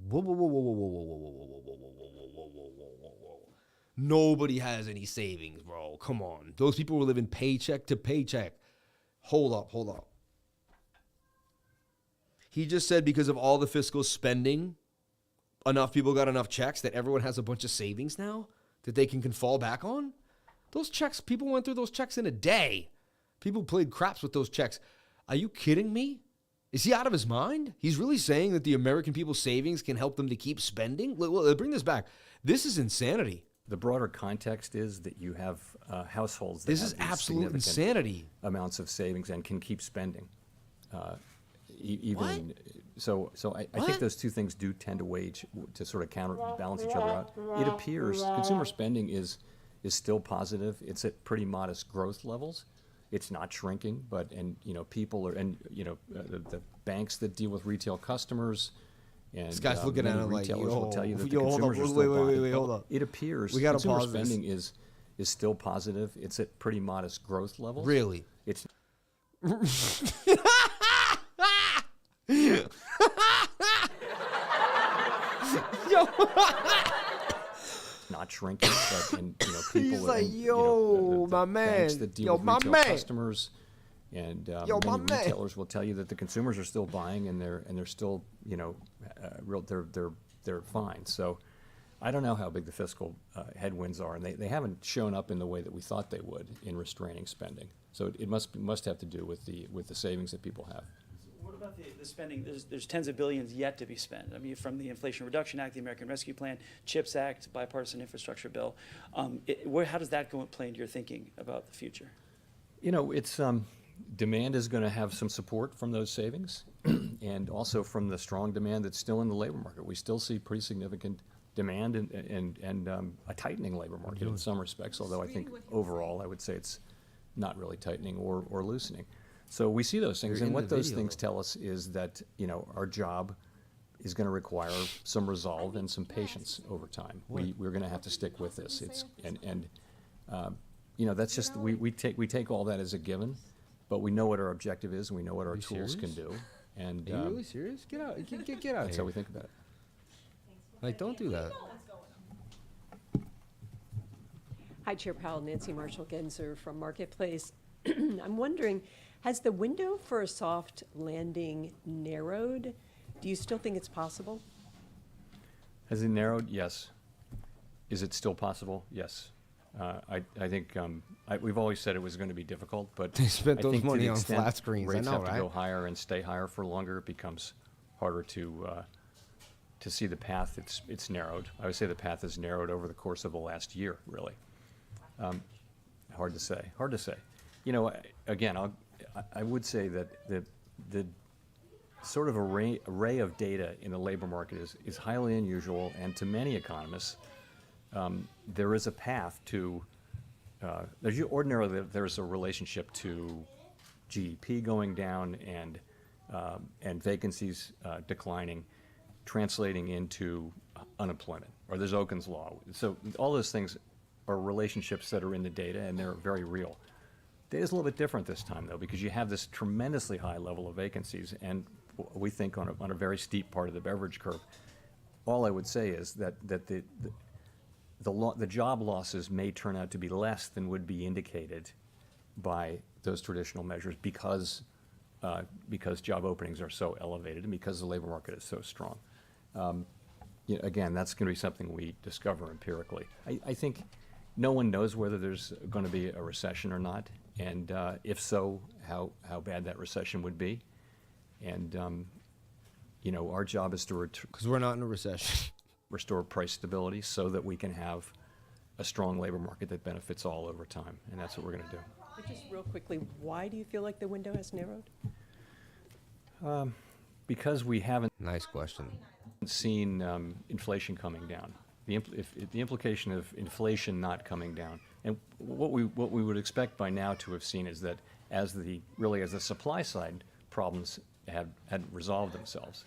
Whoa, whoa, whoa, whoa, whoa, whoa, whoa, whoa, whoa, whoa, whoa. Nobody has any savings, bro. Come on. Those people were living paycheck to paycheck. Hold up. He just said because of all the fiscal spending, enough people got enough checks that everyone has a bunch of savings now that they can fall back on. Those checks, people went through those checks in a day. People played craps with those checks. Are you kidding me? Is he out of his mind? He's really saying that the American people's savings can help them to keep spending? Well, bring this back. This is insanity. The broader context is that you have households that This have is these absolute significant insanity. amounts of savings and can keep spending. Even so, I think those two things do tend to sort of counterbalance each other out. It appears consumer spending is still positive. It's at pretty modest growth levels. It's not shrinking, but people are the banks that deal with retail customers. And This guy's looking at many it like, retailers will tell you that the yo, hold consumers up, are still buying. wait, hold up. It appears We gotta consumer pause this. spending is still positive. It's at pretty modest growth levels. Really? It's Yo. not shrinking, but people He's are, like, and, yo, the my banks man. that deal Yo, with my retail man. customers and Yo, my many man. retailers will tell you that the consumers are still buying and they're still they're fine. So I don't know how big the fiscal headwinds are, and they haven't shown up in the way that we thought they would in restraining spending. So it must have to do with the savings that people have. What about the spending? There's tens of billions yet to be spent. I mean, from the Inflation Reduction Act, the American Rescue Plan, CHIPS Act, bipartisan infrastructure bill. How does that play into your thinking about the future? It's demand is going to have some support from those savings, and also from the strong demand that's still in the labor market. We still see pretty significant demand and a tightening labor market in some respects. Although I think overall, I would say it's not really tightening or loosening. So we see those things, You're and in what the those video. things tell us is that our job is going to require some resolve and some patience over time. We're going to have to stick with this. That's just we take all that as a given, but we know what our objective is and we know what our tools can do. And Are you really serious? Get out! Get out that's here. how we think about it. Like, don't do that. Hi, Chair Powell, Nancy Marshall-Genzer from Marketplace. I'm wondering, has the window for a soft landing narrowed? Do you still think it's possible? Has it narrowed? Yes. Is it still possible? Yes. I think we've always said it was going to be difficult, but They spent I those think to money the on extent flat screens, I rates know, have to go right? higher and stay higher for longer, it becomes harder to see the path. It's narrowed. I would say the path has narrowed over the course of the last year, really. Hard to say. Again, I would say that the sort of array of data in the labor market is highly unusual, and to many economists, there is a path to, ordinarily there's a relationship to GDP going down and vacancies declining, translating into unemployment, or there's Okun's law. So all those things are relationships that are in the data, and they're very real. Data's a little bit different this time, though, because you have this tremendously high level of vacancies, and we think on a very steep part of the beverage curve. All I would say is that the job losses may turn out to be less than would be indicated by those traditional measures because job openings are so elevated and because the labor market is so strong. Again, that's going to be something we discover empirically. I think no one knows whether there's going to be a recession or not, and if so, how bad that recession would be. And our job is to Because we're not in a recession. restore price stability so that we can have a strong labor market that benefits all over time, and that's what we're going to do. But just real quickly, why do you feel like the window has narrowed? Because we haven't Nice question. seen inflation coming down. The implication of inflation not coming down, and what we would expect by now to have seen is that as the supply side problems had resolved themselves,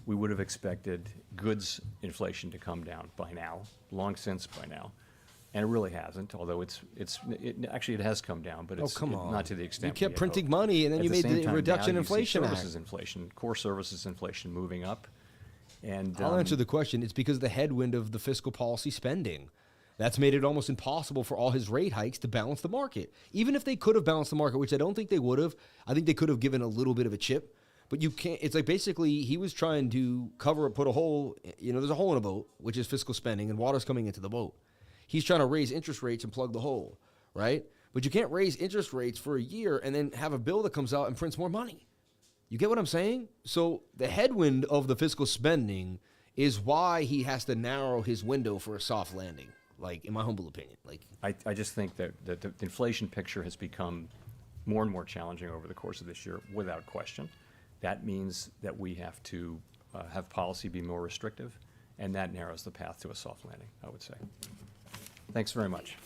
we would have expected goods inflation to come down by now, long since by now, and it really hasn't. Although it has come down, but it's come on. not to the extent You kept we had printing hoped. money, and then At you made same the time, Reduction now you see Inflation Act. services inflation, core services inflation moving up, and I'll answer the question. It's because of the headwind of the fiscal policy spending. That's made it almost impossible for all his rate hikes to balance the market. Even if they could have balanced the market, which I don't think they would have, I think they could have given a little bit of a chip. But you can't, it's like basically he was trying to put a hole, there's a hole in a boat, which is fiscal spending, and water's coming into the boat. He's trying to raise interest rates and plug the hole, right? But you can't raise interest rates for a year and then have a bill that comes out and prints more money. You get what I'm saying? So the headwind of the fiscal spending is why he has to narrow his window for a soft landing, like in my humble opinion. Like I just think that the inflation picture has become more and more challenging over the course of this year, without question. That means that we have to have policy be more restrictive, and that narrows the path to a soft landing, I would say. Thanks very much.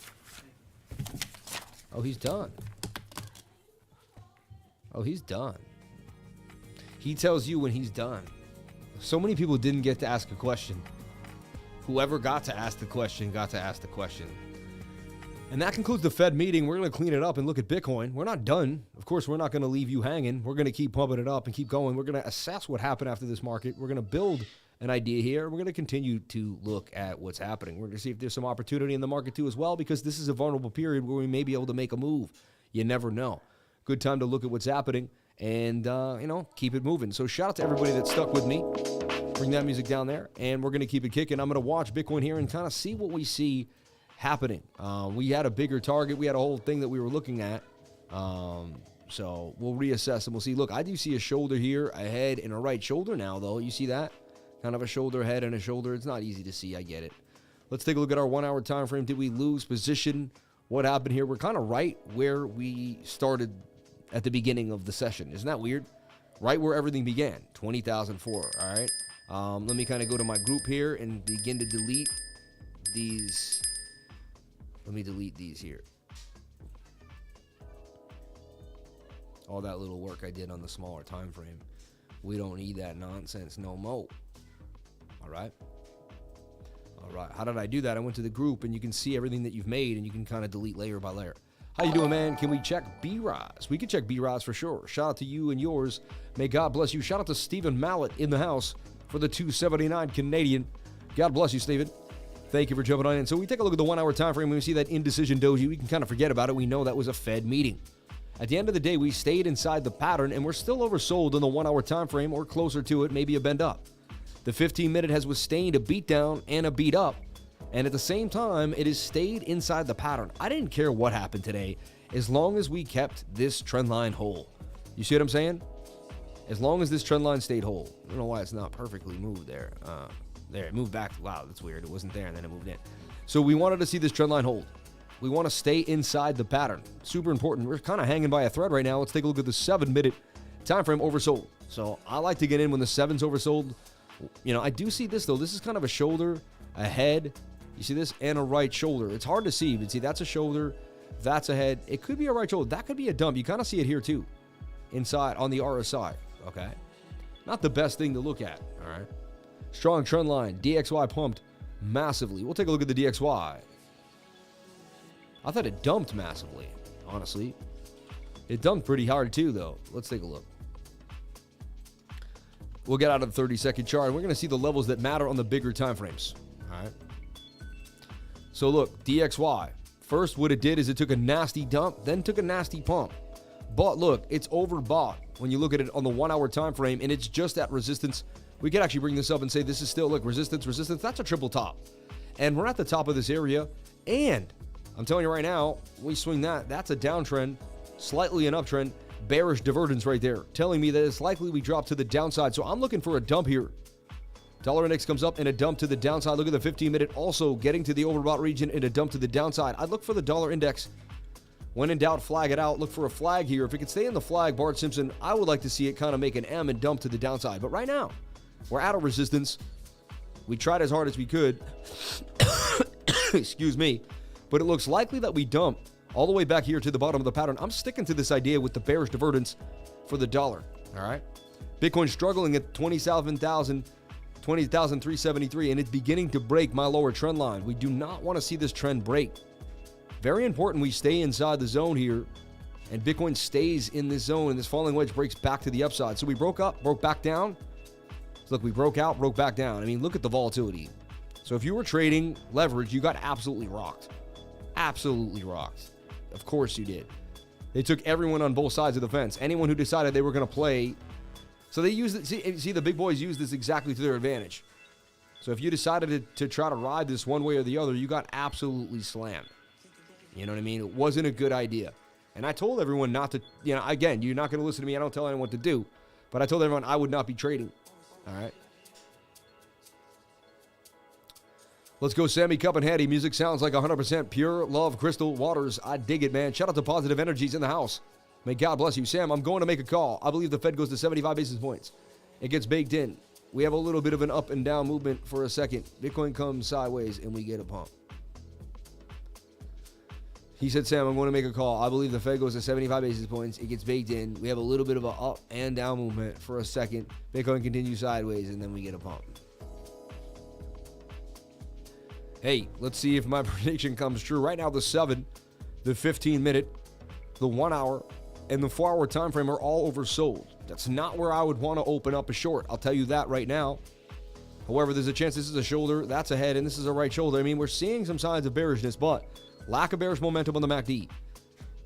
Oh, he's done. Oh, he's done. He tells you when he's done. So many people didn't get to ask a question. Whoever got to ask the question got to ask the question. And that concludes the Fed meeting. We're going to clean it up and look at Bitcoin. We're not done. Of course, we're not going to leave you hanging. We're going to keep pumping it up and keep going. We're going to assess what happened after this market. We're going to build an idea here. We're going to continue to look at what's happening. We're going to see if there's some opportunity in the market too as well, because this is a vulnerable period where we may be able to make a move. You never know. Good time to look at what's happening and, keep it moving. So shout out to everybody that stuck with me. Bring that music down there, and we're going to keep it kicking. I'm going to watch Bitcoin here and kind of see what we see happening. We had a bigger target. We had a whole thing that we were looking at. So we'll reassess and we'll see. Look, I do see a shoulder here, a head, and a right shoulder now, though. You see that? Kind of a shoulder, head, and a shoulder. It's not easy to see. I get it. Let's take a look at our 1 hour time frame. Did we lose position? What happened here? We're kind of right where we started at the beginning of the session. Isn't that weird? Right where everything began. 20,004. All right. Let me kind of go to my group here and begin to delete these. Let me delete these here. All that little work I did on the smaller time frame. We don't need that nonsense no more. All right. All right. How did I do that? I went to the group, and you can see everything that you've made, and you can kind of delete layer by layer. How you doing, man? Can we check BRISE? We can check BRISE for sure. Shout out to you and yours. May God bless you. Shout out to Stephen Mallet in the house for the 279 Canadian. God bless you, Stephen. Thank you for jumping on in. So we take a look at the 1 hour time frame. When we see that indecision doji, we can kind of forget about it. We know that was a Fed meeting. At the end of the day, we stayed inside the pattern, and we're still oversold in the 1 hour time frame, or closer to it, maybe a bend up. The 15-minute has withstood a beat down and a beat up, and at the same time, it has stayed inside the pattern. I didn't care what happened today, as long as we kept this trend line whole. You see what I'm saying? As long as this trend line stayed whole. I don't know why it's not perfectly moved there. There, it moved back. Wow, that's weird. It wasn't there, and then it moved in. So we wanted to see this trend line hold. We want to stay inside the pattern. Super important. We're kind of hanging by a thread right now. Let's take a look at the 7-minute time frame oversold. So I like to get in when the 7's oversold. I do see this, though. This is kind of a shoulder, a head. You see this? And a right shoulder. It's hard to see, but see, that's a shoulder. That's a head. It could be a right shoulder. That could be a dump. You kind of see it here, too. Inside on the RSI. Okay? Not the best thing to look at. All right? Strong trend line. DXY pumped massively. We'll take a look at the DXY. I thought it dumped massively, honestly. It dumped pretty hard, too, though. Let's take a look. We'll get out of the 30-second chart, and we're going to see the levels that matter on the bigger time frames. All right? So, look, DXY. First, what it did is it took a nasty dump, then took a nasty pump. But, look, it's overbought when you look at it on the 1 hour time frame, and it's just at resistance. We could actually bring this up and say this is still, look, resistance, resistance. That's a triple top. And we're at the top of this area, and I'm telling you right now, we swing that. That's a downtrend, slightly an uptrend, bearish divergence right there, telling me that it's likely we drop to the downside. So I'm looking for a dump here. Dollar index comes up and a dump to the downside. Look at the 15-minute also getting to the overbought region and a dump to the downside. I'd look for the dollar index. When in doubt, flag it out. Look for a flag here. If it could stay in the flag, Bart Simpson, I would like to see it kind of make an M and dump to the downside. But right now, we're out of resistance. We tried as hard as we could. Excuse me. But it looks likely that we dump all the way back here to the bottom of the pattern. I'm sticking to this idea with the bearish divergence for the dollar. All right. Bitcoin struggling at 20,373, and it's beginning to break my lower trend line. We do not want to see this trend break. Very important we stay inside the zone here, and Bitcoin stays in this zone, and this falling wedge breaks back to the upside. So we broke up, broke back down. Look, we broke out, broke back down. I mean, look at the volatility. So if you were trading leverage, you got absolutely rocked. Absolutely rocked. Of course you did. They took everyone on both sides of the fence. Anyone who decided they were going to play. So they used it. See, the big boys used this exactly to their advantage. So if you decided to try to ride this one way or the other, you got absolutely slammed. You know what I mean? It wasn't a good idea. And I told everyone not to, again, you're not going to listen to me. I don't tell anyone what to do. But I told everyone I would not be trading. All right. Let's go, Sammy Cup and Hattie. Music sounds like 100% pure love, Crystal Waters. I dig it, man. Shout out to Positive Energies in the house. May God bless you. Sam, I'm going to make a call. I believe the Fed goes to 75 basis points. It gets baked in. We have a little bit of an up and down movement for a second. Bitcoin comes sideways and we get a pump. He said, Sam, I'm going to make a call. I believe the Fed goes to 75 basis points. It gets baked in. We have a little bit of an up and down movement for a second. Bitcoin continues sideways and then we get a pump. Hey, let's see if my prediction comes true. Right now, the 7, the 15-minute, the 1 hour, and the 4 hour time frame are all oversold. That's not where I would want to open up a short. I'll tell you that right now. However, there's a chance this is a shoulder, that's a head, and this is a right shoulder. I mean, we're seeing some signs of bearishness, but lack of bearish momentum on the MACD.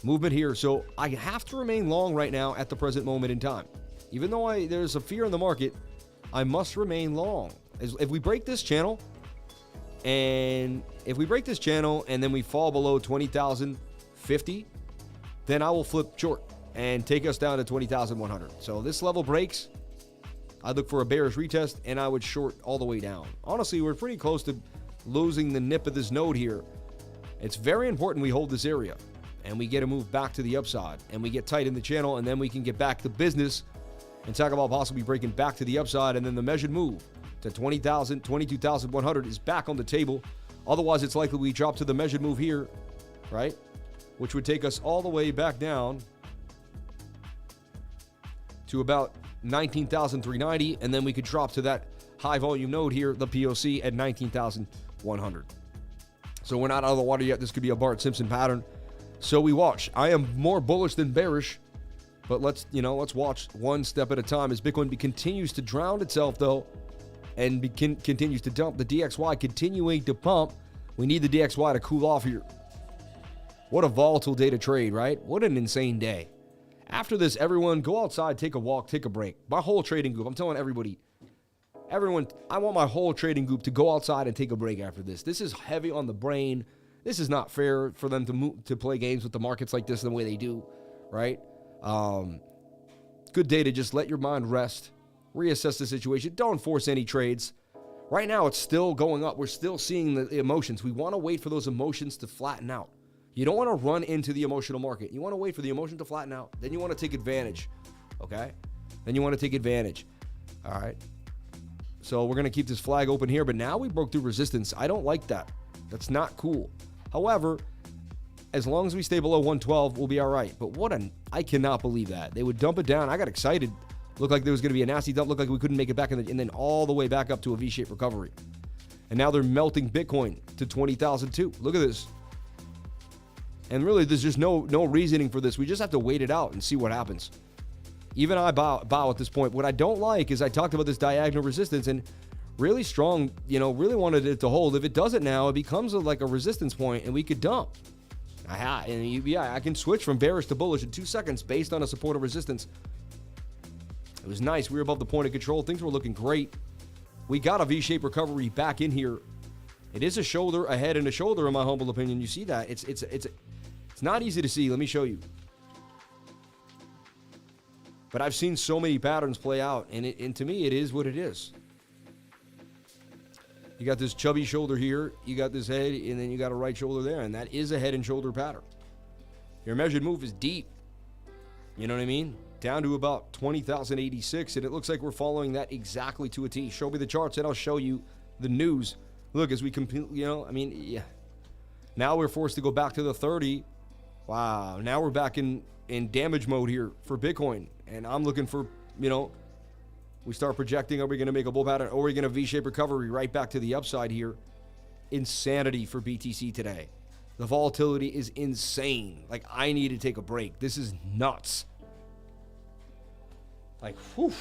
Movement here, so I have to remain long right now at the present moment in time. Even though there's a fear in the market, I must remain long. If we break this channel, and then we fall below 20,050, then I will flip short and take us down to 20,100. So this level breaks, I'd look for a bearish retest, and I would short all the way down. Honestly, we're pretty close to losing the nip of this node here. It's very important we hold this area, and we get a move back to the upside, and we get tight in the channel, and then we can get back to business and talk about possibly breaking back to the upside, and then the measured move to 20,000, 22,100 is back on the table. Otherwise, it's likely we drop to the measured move here, right? Which would take us all the way back down to about 19,390, and then we could drop to that high volume node here, the POC, at 19,100. So we're not out of the water yet. This could be a Bart Simpson pattern. So we watch. I am more bullish than bearish, but let's watch one step at a time as Bitcoin continues to drown itself, though, and continues to dump. The DXY continuing to pump. We need the DXY to cool off here. What a volatile day to trade, right? What an insane day. After this, everyone go outside, take a walk, take a break. My whole trading group, I'm telling everybody, everyone, I want my whole trading group to go outside and take a break after this. This is heavy on the brain. This is not fair for them to play games with the markets like this the way they do, right? Good day to just let your mind rest, reassess the situation. Don't force any trades. Right now, it's still going up. We're still seeing the emotions. We want to wait for those emotions to flatten out. You don't want to run into the emotional market. You want to wait for the emotion to flatten out. Then you want to take advantage, okay? Then you want to take advantage, all right? So we're going to keep this flag open here, but now we broke through resistance. I don't like that. That's not cool. However, as long as we stay below 112, we'll be all right. But I cannot believe that. They would dump it down. I got excited. Looked like there was going to be a nasty dump. Looked like we couldn't make it back, and then all the way back up to a V-shaped recovery. And now they're melting Bitcoin to 20,002. Look at this. And really, there's just no reasoning for this. We just have to wait it out and see what happens. Even I bow at this point. What I don't like is I talked about this diagonal resistance and really strong, really wanted it to hold. If it doesn't now, it becomes like a resistance point and we could dump. I can switch from bearish to bullish in 2 seconds based on a support or resistance. It was nice. We were above the point of control. Things were looking great. We got a V-shaped recovery back in here. It is a shoulder, a head, and a shoulder, in my humble opinion. You see that? It's not easy to see. Let me show you. But I've seen so many patterns play out, and to me, it is what it is. You got this chubby shoulder here, you got this head, and then you got a right shoulder there, and that is a head and shoulder pattern. Your measured move is deep. You know what I mean? Down to about 20,086, and it looks like we're following that exactly to a T. Show me the charts, and I'll show you the news. Look, as we compete, yeah. Now we're forced to go back to the 30. Wow, now we're back in damage mode here for Bitcoin. And I'm looking for, we start projecting, are we going to make a bull pattern? Or are we going to V-shape recovery right back to the upside here? Insanity for BTC today. The volatility is insane. Like, I need to take a break. This is nuts. Like, whew.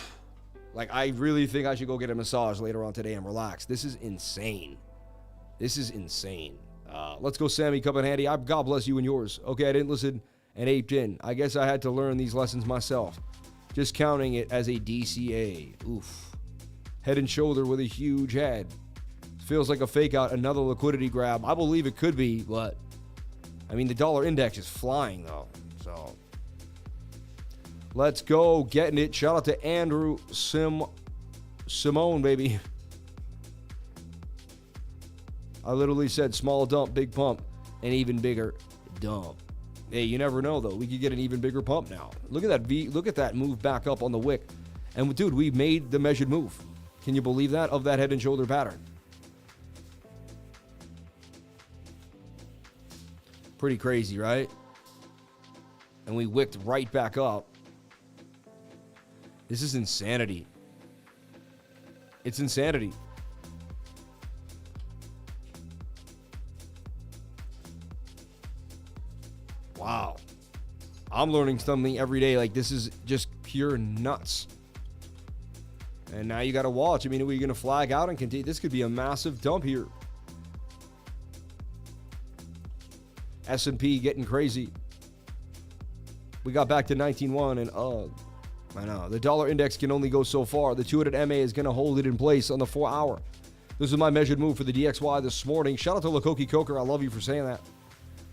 Like, I really think I should go get a massage later on today and relax. This is insane. This is insane. Let's go, Sammy Cup and Handy. God bless you and yours. Okay, I didn't listen and aped in. I guess I had to learn these lessons myself. Just counting it as a DCA. Oof. Head and shoulder with a huge head. Feels like a fake out, another liquidity grab. I believe it could be, but the dollar index is flying though. So let's go getting it. Shout out to Andrew Simone, baby. I literally said small dump, big pump, and even bigger dump. Hey, you never know though. We could get an even bigger pump now. Look at that look at that move back up on the wick. And dude, we made the measured move. Can you believe that? Of that head and shoulder pattern. Pretty crazy, right? And we wicked right back up. This is insanity. It's insanity. Wow. I'm learning something every day. Like, this is just pure nuts. And now you got to watch. I mean, are we going to flag out and continue? This could be a massive dump here. S&P getting crazy. We got back to 19.1 and I know. The dollar index can only go so far. The 200 MA is going to hold it in place on the 4 hour. This is my measured move for the DXY this morning. Shout out to Lakoki Coker. I love you for saying that.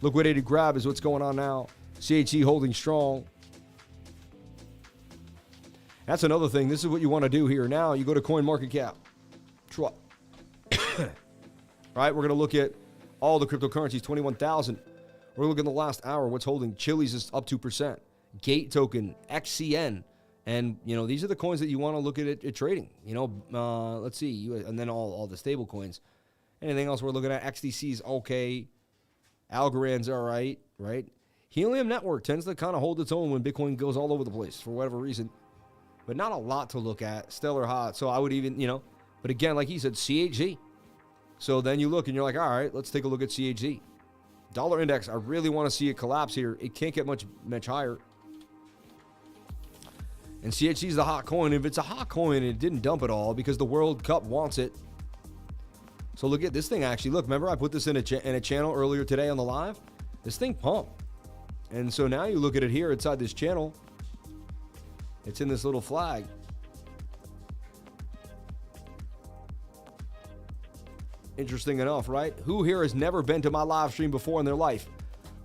Liquidated grab is what's going on now. CHC holding strong. That's another thing. This is what you want to do here. Now you go to CoinMarketCap. Right, we're going to look at all the cryptocurrencies, 21,000. We're looking at the last hour. What's holding? Chili's is up 2%. Gate token, XCN. And, you know, these are the coins that you want to look at trading. You know, let's see. And then all the stable coins. Anything else we're looking at? XDC's okay. Algorand's all right, right? Helium Network tends to kind of hold its own when Bitcoin goes all over the place for whatever reason. But not a lot to look at. Stellar hot. So I would even, you know, but again, like he said, CHZ. So then you look and you're like, all right, let's take a look at CHZ. Dollar index, I really want to see it collapse here. It can't get much higher. And CHZ is the hot coin. If it's a hot coin and it didn't dump at all because the World Cup wants it. So look at this thing actually. Look, remember I put this in a channel earlier today on the live? This thing pumped. And so now you look at it here inside this channel. It's in this little flag. Interesting enough, right? Who here has never been to my live stream before in their life?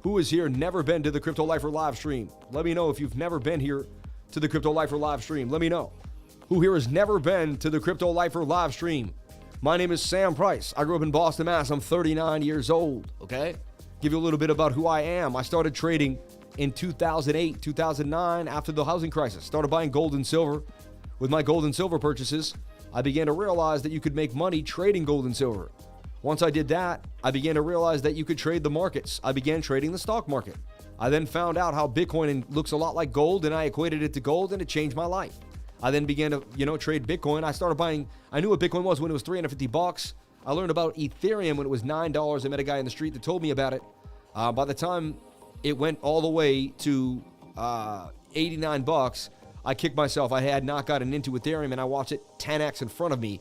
Who is here never been to the Crypto Lifer live stream? Let me know if you've never been here to the Crypto Lifer live stream. Let me know. Who here has never been to the Crypto Lifer live stream? My name is Sam Price. I grew up in Boston, Mass. I'm 39 years old, okay? Give you a little bit about who I am. I started trading in 2008, 2009 after the housing crisis. Started buying gold and silver. With my gold and silver purchases, I began to realize that you could make money trading gold and silver. Once I did that, I began to realize that you could trade the markets. I began trading the stock market. I then found out how Bitcoin looks a lot like gold, and I equated it to gold, and it changed my life. I then began to, trade Bitcoin. I started buying. I knew what Bitcoin was when it was $350. I learned about Ethereum when it was $9. I met a guy in the street that told me about it. By the time it went all the way to $89, I kicked myself. I had not gotten into Ethereum, and I watched it 10x in front of me.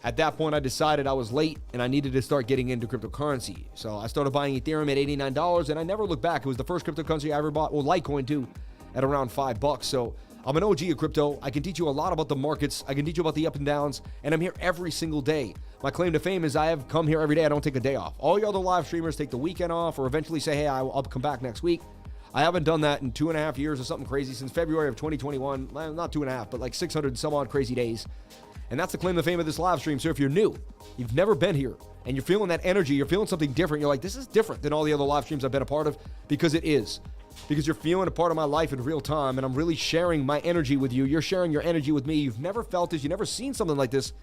At that point, I decided I was late, and I needed to start getting into cryptocurrency. So I started buying Ethereum at $89, and I never looked back. It was the first cryptocurrency I ever bought. Well, Litecoin, too, at around $5. So I'm an OG of crypto. I can teach you a lot about the markets. I can teach you about the up and downs, and I'm here every single day. My claim to fame is I have come here every day. I don't take a day off. All your other live streamers take the weekend off or eventually say, hey, I'll come back next week. I haven't done that in 2.5 years or something crazy since February of 2021. Well, not 2.5, but like 600 and some odd crazy days. And that's the claim to fame of this live stream. So if you're new, you've never been here, and you're feeling that energy, you're feeling something different, you're like, this is different than all the other live streams I've been a part of, because it is. Because you're feeling a part of my life in real time, and I'm really sharing my energy with you. You're sharing your energy with me. You've never felt this. You've never seen something like this.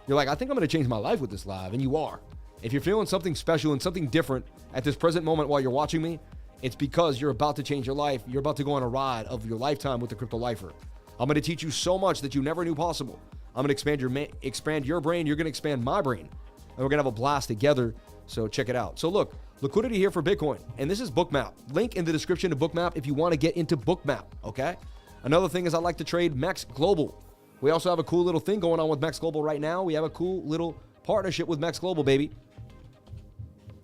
You're like, I think I'm going to change my life with this live, and you are. If you're feeling something special and something different at this present moment while you're watching me, it's because you're about to change your life. You're about to go on a ride of your lifetime with the Crypto Lifer. I'm going to teach you so much that you never knew possible. I'm going to expand your brain. You're going to expand my brain. And we're going to have a blast together. So check it out. So look, liquidity here for Bitcoin. And this is Bookmap. Link in the description to Bookmap if you want to get into Bookmap, okay? Another thing is I like to trade MEXC Global. We also have a cool little thing going on with MEXC Global right now. We have a cool little partnership with MEXC Global, baby.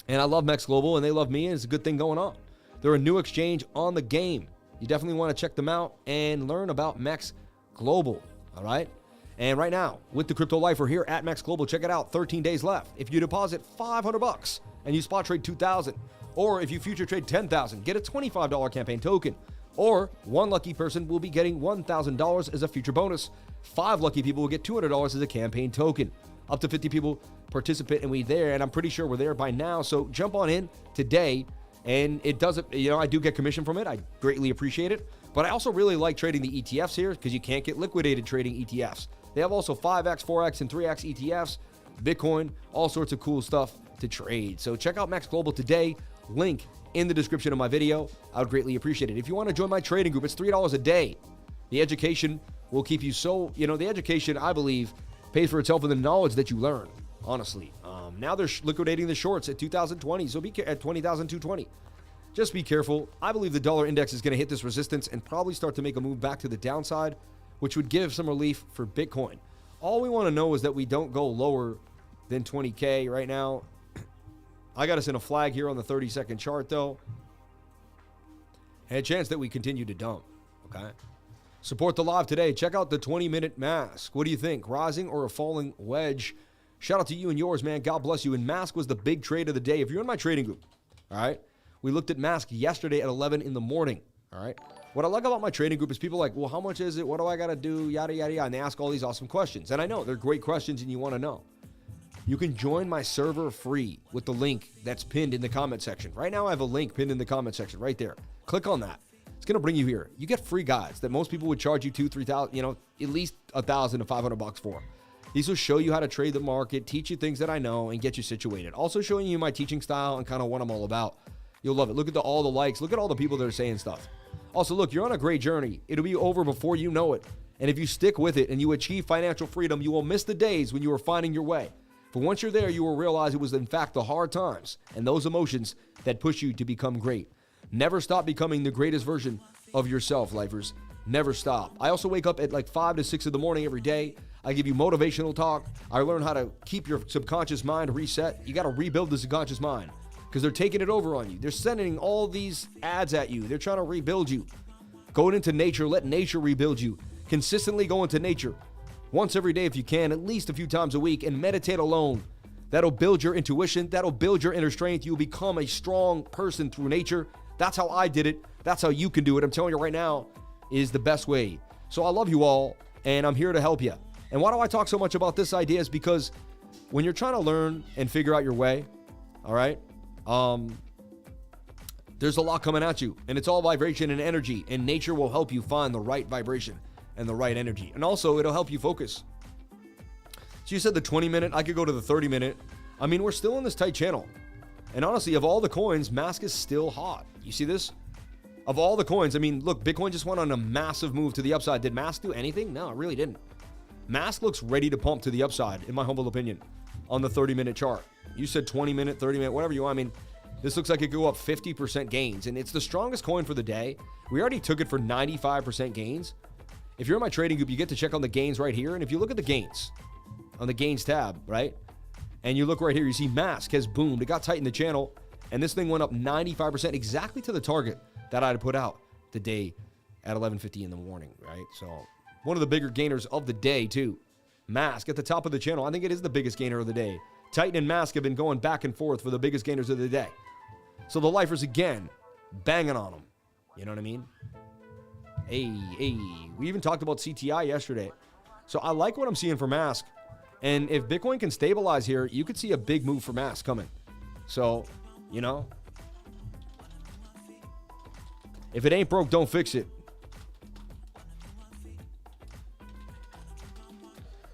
And I love MEXC Global, and they love me, and it's a good thing going on. They're a new exchange on the game. You definitely want to check them out and learn about MEXC Global, all right? And right now, with the Crypto Lifer here at MEXC Global, check it out, 13 days left. If you deposit $500 and you spot trade $2,000, or if you future trade $10,000, get a $25 campaign token. Or one lucky person will be getting $1,000 as a future bonus. 5 lucky people will get $200 as a campaign token. Up to 50 people participate, and we're there, and I'm pretty sure we're there by now. So jump on in today, and it doesn't, I do get commission from it. I greatly appreciate it. But I also really like trading the ETFs here because you can't get liquidated trading ETFs. They have also 5X, 4X, and 3X ETFs, Bitcoin, all sorts of cool stuff to trade. So check out MEXC Global today. Link in the description of my video. I would greatly appreciate it. If you want to join my trading group, it's $3 a day. The education will keep you the education, I believe, pays for itself in the knowledge that you learn, honestly. Now they're liquidating the shorts at 2020, so at 20,220. Just be careful. I believe the dollar index is going to hit this resistance and probably start to make a move back to the downside, which would give some relief for Bitcoin. All we want to know is that we don't go lower than 20K right now. I got us in a flag here on the 30-second chart, though. And a chance that we continue to dump, okay? Support the live today. Check out the 20-minute mask. What do you think? Rising or a falling wedge? Shout out to you and yours, man. God bless you. And mask was the big trade of the day. If you're in my trading group, all right? We looked at mask yesterday at 11 in the morning, all right? What I like about my trading group is people are like, well, how much is it? What do I got to do? Yada, yada, yada. And they ask all these awesome questions. And I know they're great questions and you want to know. You can join my server free with the link that's pinned in the comment section. Right now, I have a link pinned in the comment section right there. Click on that. It's going to bring you here. You get free guides that most people would charge you $2,000, $3,000, at least $1,000 to $500 for. These will show you how to trade the market, teach you things that I know, and get you situated. Also showing you my teaching style and kind of what I'm all about. You'll love it. Look at all the likes. Look at all the people that are saying stuff. Also, look, you're on a great journey. It'll be over before you know it. And if you stick with it and you achieve financial freedom, you will miss the days when you were finding your way. For once you're there, you will realize it was in fact the hard times and those emotions that push you to become great. Never stop becoming the greatest version of yourself, lifers. Never stop. I also wake up at like 5 to 6 in the morning every day. I give you motivational talk. I learn how to keep your subconscious mind reset. You got to rebuild the subconscious mind because they're taking it over on you. They're sending all these ads at you. They're trying to rebuild you. Going into nature, let nature rebuild you. Consistently go into nature. Once every day if you can, at least a few times a week, and meditate alone. That'll build your intuition. That'll build your inner strength. You'll become a strong person through nature. That's how I did it. That's how you can do it. I'm telling you right now is the best way. So I love you all, and I'm here to help you. And why do I talk so much about this idea is because when you're trying to learn and figure out your way, all right, there's a lot coming at you, and it's all vibration and energy, and nature will help you find the right vibration and the right energy. And also, it'll help you focus. So you said the 20-minute, I could go to the 30-minute. I mean, we're still in this tight channel. And honestly, of all the coins, Mask is still hot. You see this? Of all the coins, I mean, look, Bitcoin just went on a massive move to the upside. Did Mask do anything? No, it really didn't. Mask looks ready to pump to the upside, in my humble opinion, on the 30-minute chart. You said 20-minute, 30-minute, whatever you want. I mean, this looks like it could go up 50% gains, and it's the strongest coin for the day. We already took it for 95% gains. If you're in my trading group, you get to check on the gains right here. And if you look at the gains on the gains tab, right? And you look right here, you see Mask has boomed. It got tight in the channel, and this thing went up 95% exactly to the target that I had put out today at 11:50 in the morning, right? So one of the bigger gainers of the day, too. Mask at the top of the channel. I think it is the biggest gainer of the day. Titan and Mask have been going back and forth for the biggest gainers of the day. So the lifers, again, banging on them. You know what I mean? Hey, we even talked about CTI yesterday. So I like what I'm seeing for Mask. And if Bitcoin can stabilize here, you could see a big move for Mask coming. So, you know, if it ain't broke, don't fix it.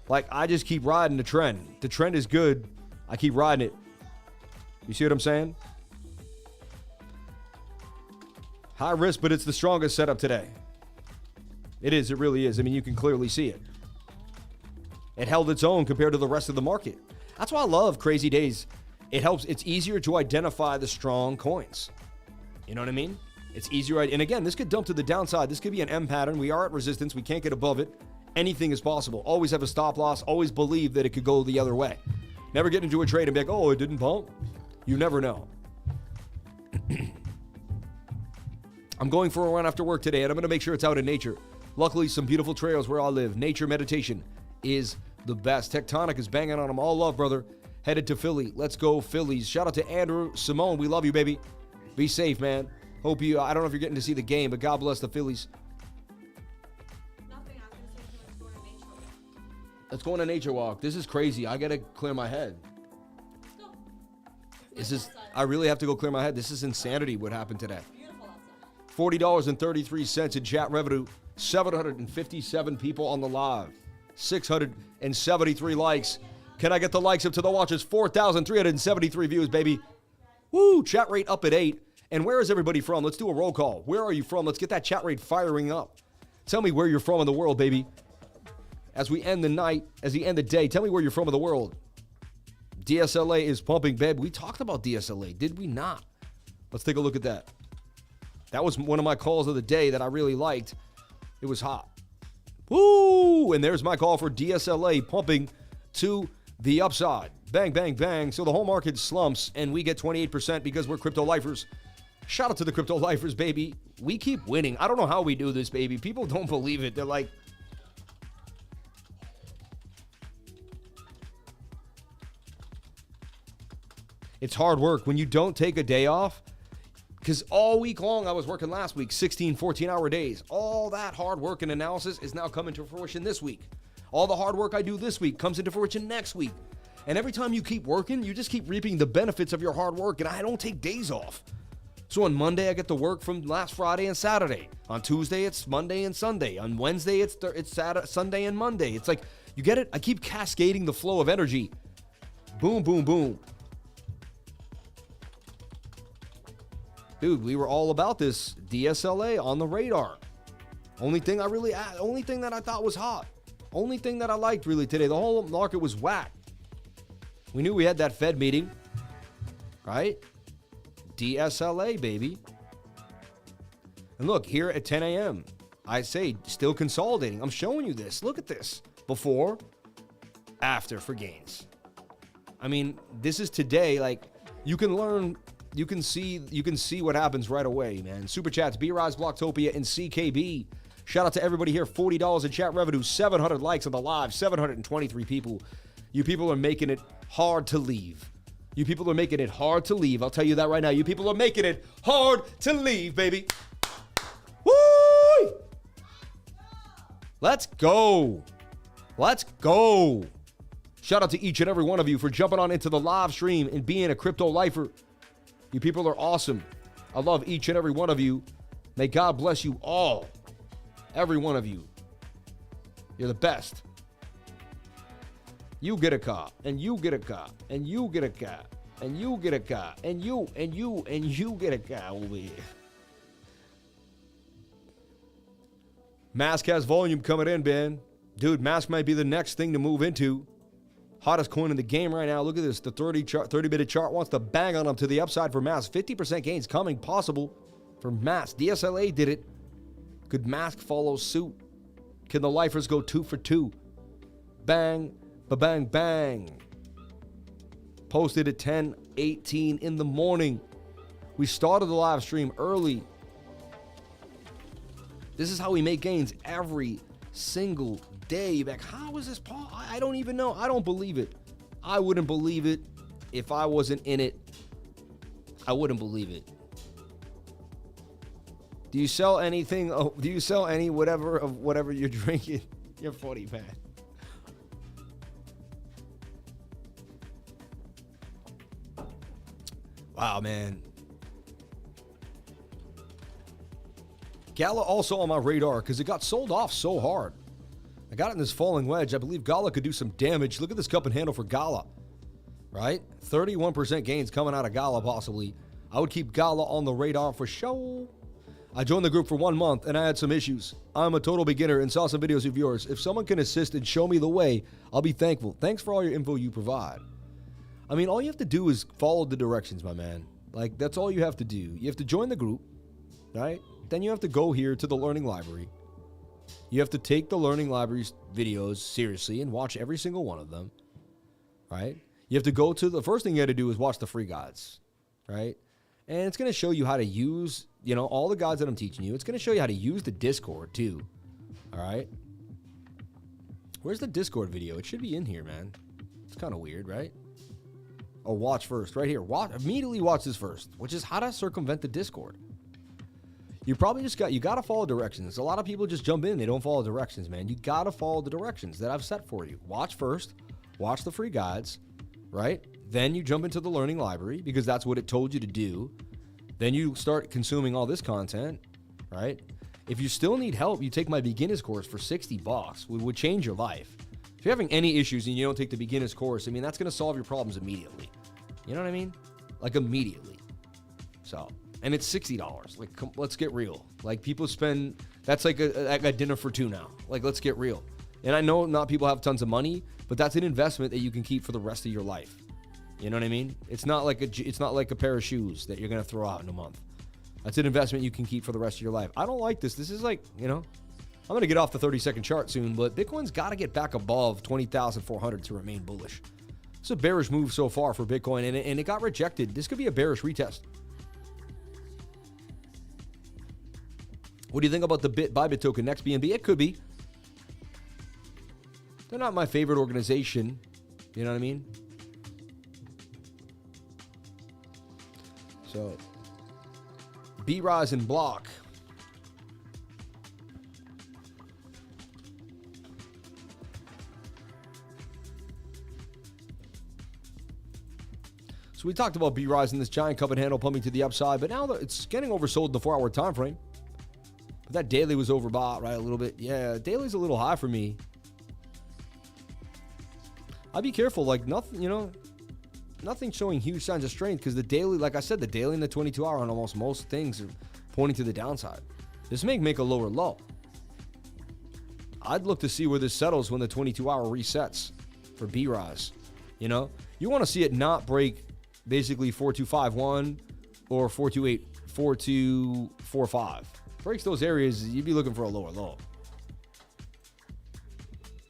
Like, I just keep riding the trend. The trend is good. I keep riding it. You see what I'm saying? High risk, but it's the strongest setup today. It is. It really is. I mean, you can clearly see it. It held its own compared to the rest of the market. That's why I love crazy days. It helps. It's easier to identify the strong coins. You know what I mean? It's easier. And again, this could dump to the downside. This could be an M pattern. We are at resistance. We can't get above it. Anything is possible. Always have a stop loss. Always believe that it could go the other way. Never get into a trade and be like, oh, it didn't pump. You never know. I'm going for a run after work today, and I'm going to make sure it's out in nature. Luckily, some beautiful trails where I live. Nature meditation is the best. Tectonic is banging on them. All love, brother. Headed to Philly. Let's go, Phillies. Shout out to Andrew Simone. We love you, baby. Be safe, man. Hope you, I don't know if you're getting to see the game, but God bless the Phillies. Let's go on a nature walk. This is crazy. I gotta clear my head. I really have to go clear my head. This is insanity what happened today. $40.33 in chat revenue. 757 people on the live. 673 likes. Can I get the likes up to the watches? 4,373 views, baby. Woo, chat rate up at 8. And where is everybody from? Let's do a roll call. Where are you from? Let's get that chat rate firing up. Tell me where you're from in the world, baby. As we end the night, as we end the day, tell me where you're from in the world. DSLA is pumping, babe. We talked about DSLA, did we not? Let's take a look at that. That was one of my calls of the day that I really liked. It was hot. Woo! And there's my call for DSLA pumping to the upside. Bang, bang, bang. So the whole market slumps, and we get 28% because we're crypto lifers. Shout out to the crypto lifers, baby. We keep winning. I don't know how we do this, baby. People don't believe it. They're like, it's hard work when you don't take a day off. Because all week long, I was working last week, 16, 14-hour days. All that hard work and analysis is now coming to fruition this week. All the hard work I do this week comes into fruition next week. And every time you keep working, you just keep reaping the benefits of your hard work, and I don't take days off. So on Monday, I get to work from last Friday and Saturday. On Tuesday, it's Monday and Sunday. On Wednesday, it's Saturday, Sunday and Monday. It's like, you get it? I keep cascading the flow of energy. Boom, boom, boom. Dude, we were all about this DSLA on the radar. Only thing that I thought was hot. Only thing that I liked really today. The whole market was whack. We knew we had that Fed meeting, right? DSLA, baby. And look, here at 10 a.m., I say still consolidating. I'm showing you this. Look at this. Before, after for gains. I mean, this is today. Like, you can learn. You can see what happens right away, man. Super chats, BRISE, Blocktopia, and CKB. Shout out to everybody here. $40 in chat revenue, 700 likes on the live, 723 people. You people are making it hard to leave. You people are making it hard to leave. I'll tell you that right now. You people are making it hard to leave, baby. Woo! Let's go. Let's go. Shout out to each and every one of you for jumping on into the live stream and being a crypto lifer. You people are awesome. I love each and every one of you. May God bless you all. Every one of you. You're the best. You get a car, and you get a car, and you get a car, and you get a car, and you get a car over here. Mask has volume coming in, Ben. Dude, Mask might be the next thing to move into. Hottest coin in the game right now. Look at this. The 30-minute chart wants to bang on them to the upside for Mask. 50% gains coming possible for Mask. DSLA did it. Could Mask follow suit? Can the lifers go 2 for 2? Bang, ba-bang, bang. Posted at 10:18 in the morning. We started the live stream early. This is how we make gains every single day. Like, how is this Paul? I don't even know. I don't believe it. I wouldn't believe it if I wasn't in it. I wouldn't believe it. Do you sell anything? Oh, do you sell any whatever you're drinking? You're 40, man. Wow, man. GALA also on my radar because it got sold off so hard. I got it in this falling wedge. I believe GALA could do some damage. Look at this cup and handle for GALA, right? 31% gains coming out of GALA possibly. I would keep GALA on the radar for sure. I joined the group for 1 month and I had some issues. I'm a total beginner and saw some videos of yours. If someone can assist and show me the way, I'll be thankful. Thanks for all your info you provide. I mean, all you have to do is follow the directions, my man. Like, that's all you have to do. You have to join the group, right? Then you have to go here to the learning library. You have to take the learning library's videos seriously and watch every single one of them, right? You have to go to the first thing you got to do is watch the free guides, right? And it's going to show you how to use, all the guides that I'm teaching you. It's going to show you how to use the Discord too, all right? Where's the Discord video? It should be in here, man. It's kind of weird, right? Oh, watch first, right here. Immediately watch this first, which is how to circumvent the Discord. You probably just you got to follow directions. A lot of people just jump in. They don't follow directions, man. You got to follow the directions that I've set for you. Watch first. Watch the free guides, right? Then you jump into the learning library because that's what it told you to do. Then you start consuming all this content, right? If you still need help, you take my beginner's course for $60. It would change your life. If you're having any issues and you don't take the beginner's course, I mean, that's going to solve your problems immediately. You know what I mean? Like immediately. So, and it's $60. Like, let's get real. Like, people spend, that's like a dinner for two now. Like, let's get real. And I know not people have tons of money, but that's an investment that you can keep for the rest of your life. You know what I mean? It's not like a pair of shoes that you're going to throw out in a month. That's an investment you can keep for the rest of your life. I don't like this. This is like, you know, I'm going to get off the 30-second chart soon, but Bitcoin's got to get back above 20,400 to remain bullish. It's a bearish move so far for Bitcoin, and it got rejected. This could be a bearish retest. What do you think about the Bybit token, next BNB? It could be. They're not my favorite organization. You know what I mean? So, BRISE and BLOK. So we talked about BRISE and this giant cup and handle pumping to the upside, but now it's getting oversold in the 4-hour time frame. But that daily was overbought, right? A little bit. Yeah, daily's a little high for me. I'd be careful, like nothing, you know, nothing showing huge signs of strength because the daily, like I said, the daily and the 22-hour on almost most things are pointing to the downside. This may make a lower low. I'd look to see where this settles when the 22-hour resets for BRISE. You know, you want to see it not break basically 4251 or 4245. Breaks those areas, you'd be looking for a lower low.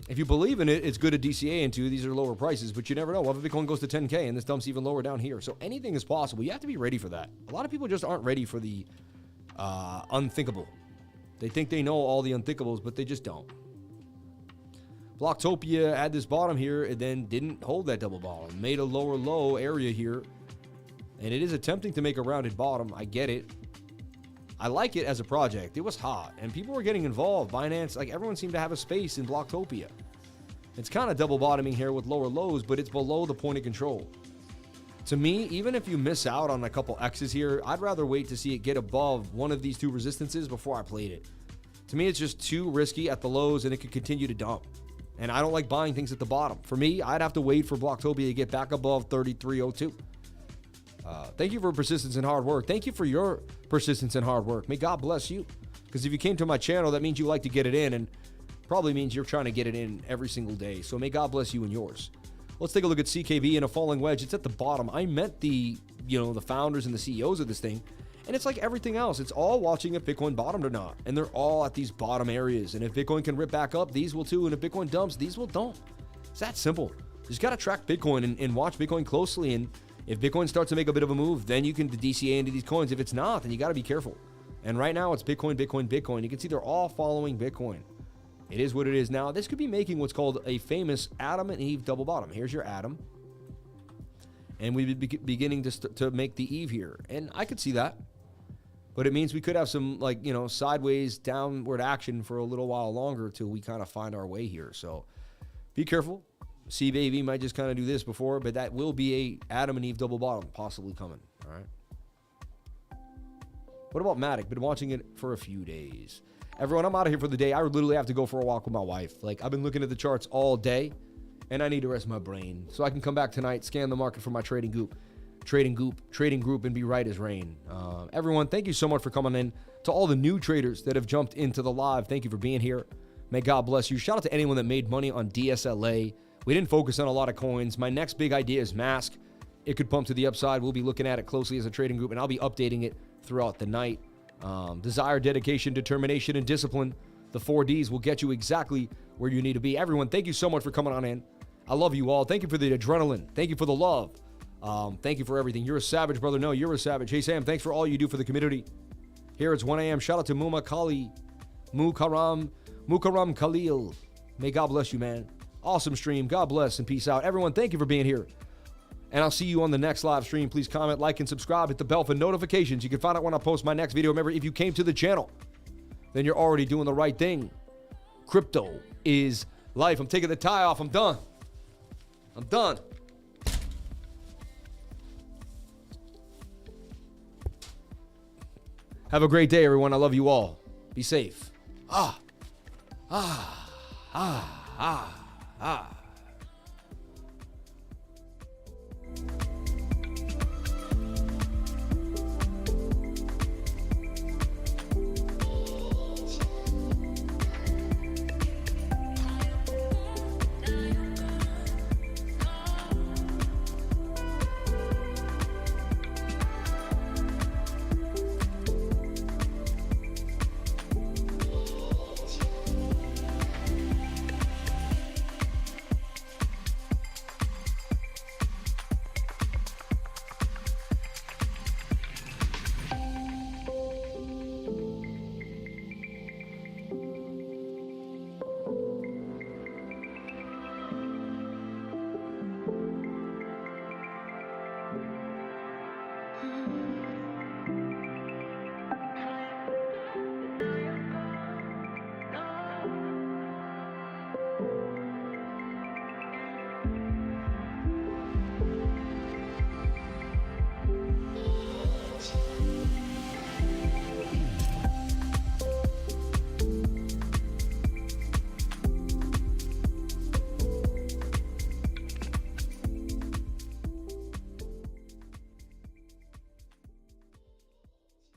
If you believe in it, it's good to DCA into. These are lower prices, but you never know. What if Bitcoin goes to 10K and this dumps even lower down here? So anything is possible. You have to be ready for that. A lot of people just aren't ready for the unthinkable. They think they know all the unthinkables, but they just don't. Blocktopia had this bottom here and then didn't hold that double bottom. Made a lower low area here. And it is attempting to make a rounded bottom. I get it. I like it as a project. It was hot, and people were getting involved. Binance, like everyone seemed to have a space in Blocktopia. It's kind of double bottoming here with lower lows, but it's below the point of control. To me, even if you miss out on a couple X's here, I'd rather wait to see it get above one of these two resistances before I played it. To me, it's just too risky at the lows, and it could continue to dump. And I don't like buying things at the bottom. For me, I'd have to wait for Blocktopia to get back above 3302. Thank you for persistence and hard work. Thank you for your persistence and hard work. May God bless you. Because if you came to my channel, that means you like to get it in, and probably means you're trying to get it in every single day. So may God bless you and yours. Let's take a look at CKB and a falling wedge. It's at the bottom. I met the founders and the CEOs of this thing, and it's like everything else. It's all watching if Bitcoin bottomed or not, and they're all at these bottom areas. And if Bitcoin can rip back up, these will too. And if Bitcoin dumps, these will don't. It's that simple. You just got to track Bitcoin and watch Bitcoin closely. And if Bitcoin starts to make a bit of a move, then you can DCA into these coins. If it's not, then you got to be careful. And right now, it's Bitcoin, Bitcoin, Bitcoin. You can see they're all following Bitcoin. It is what it is now. This could be making what's called a famous Adam and Eve double bottom. Here's your Adam. And we'd be beginning to make the Eve here. And I could see that. But it means we could have some, sideways downward action for a little while longer till we kind of find our way here. So be careful. C-Baby might just kind of do this before, but that will be a Adam and Eve double bottom possibly coming. All right. What about Matic? Been watching it for a few days. Everyone, I'm out of here for the day. I literally have to go for a walk with my wife. I've been looking at the charts all day, and I need to rest my brain so I can come back tonight, scan the market for my trading group, and be right as rain. Everyone, thank you so much for coming in. To all the new traders that have jumped into the live, thank you for being here. May God bless you. Shout out to anyone that made money on DSLA. We didn't focus on a lot of coins. My next big idea is MASC. It could pump to the upside. We'll be looking at it closely as a trading group, and I'll be updating it throughout the night. Desire, dedication, determination, and discipline. The 4 Ds will get you exactly where you need to be. Everyone, thank you so much for coming on in. I love you all. Thank you for the adrenaline. Thank you for the love. Thank you for everything. You're a savage, brother. No, you're a savage. Hey, Sam, thanks for all you do for the community. Here it's 1 a.m. Shout out to Mukaram Khalil. May God bless you, man. Awesome stream. God bless and peace out. Everyone, thank you for being here. And I'll see you on the next live stream. Please comment, like, and subscribe. Hit the bell for notifications. You can find out when I post my next video. Remember, if you came to the channel, then you're already doing the right thing. Crypto is life. I'm taking the tie off. I'm done. I'm done. Have a great day, everyone. I love you all. Be safe. Ah.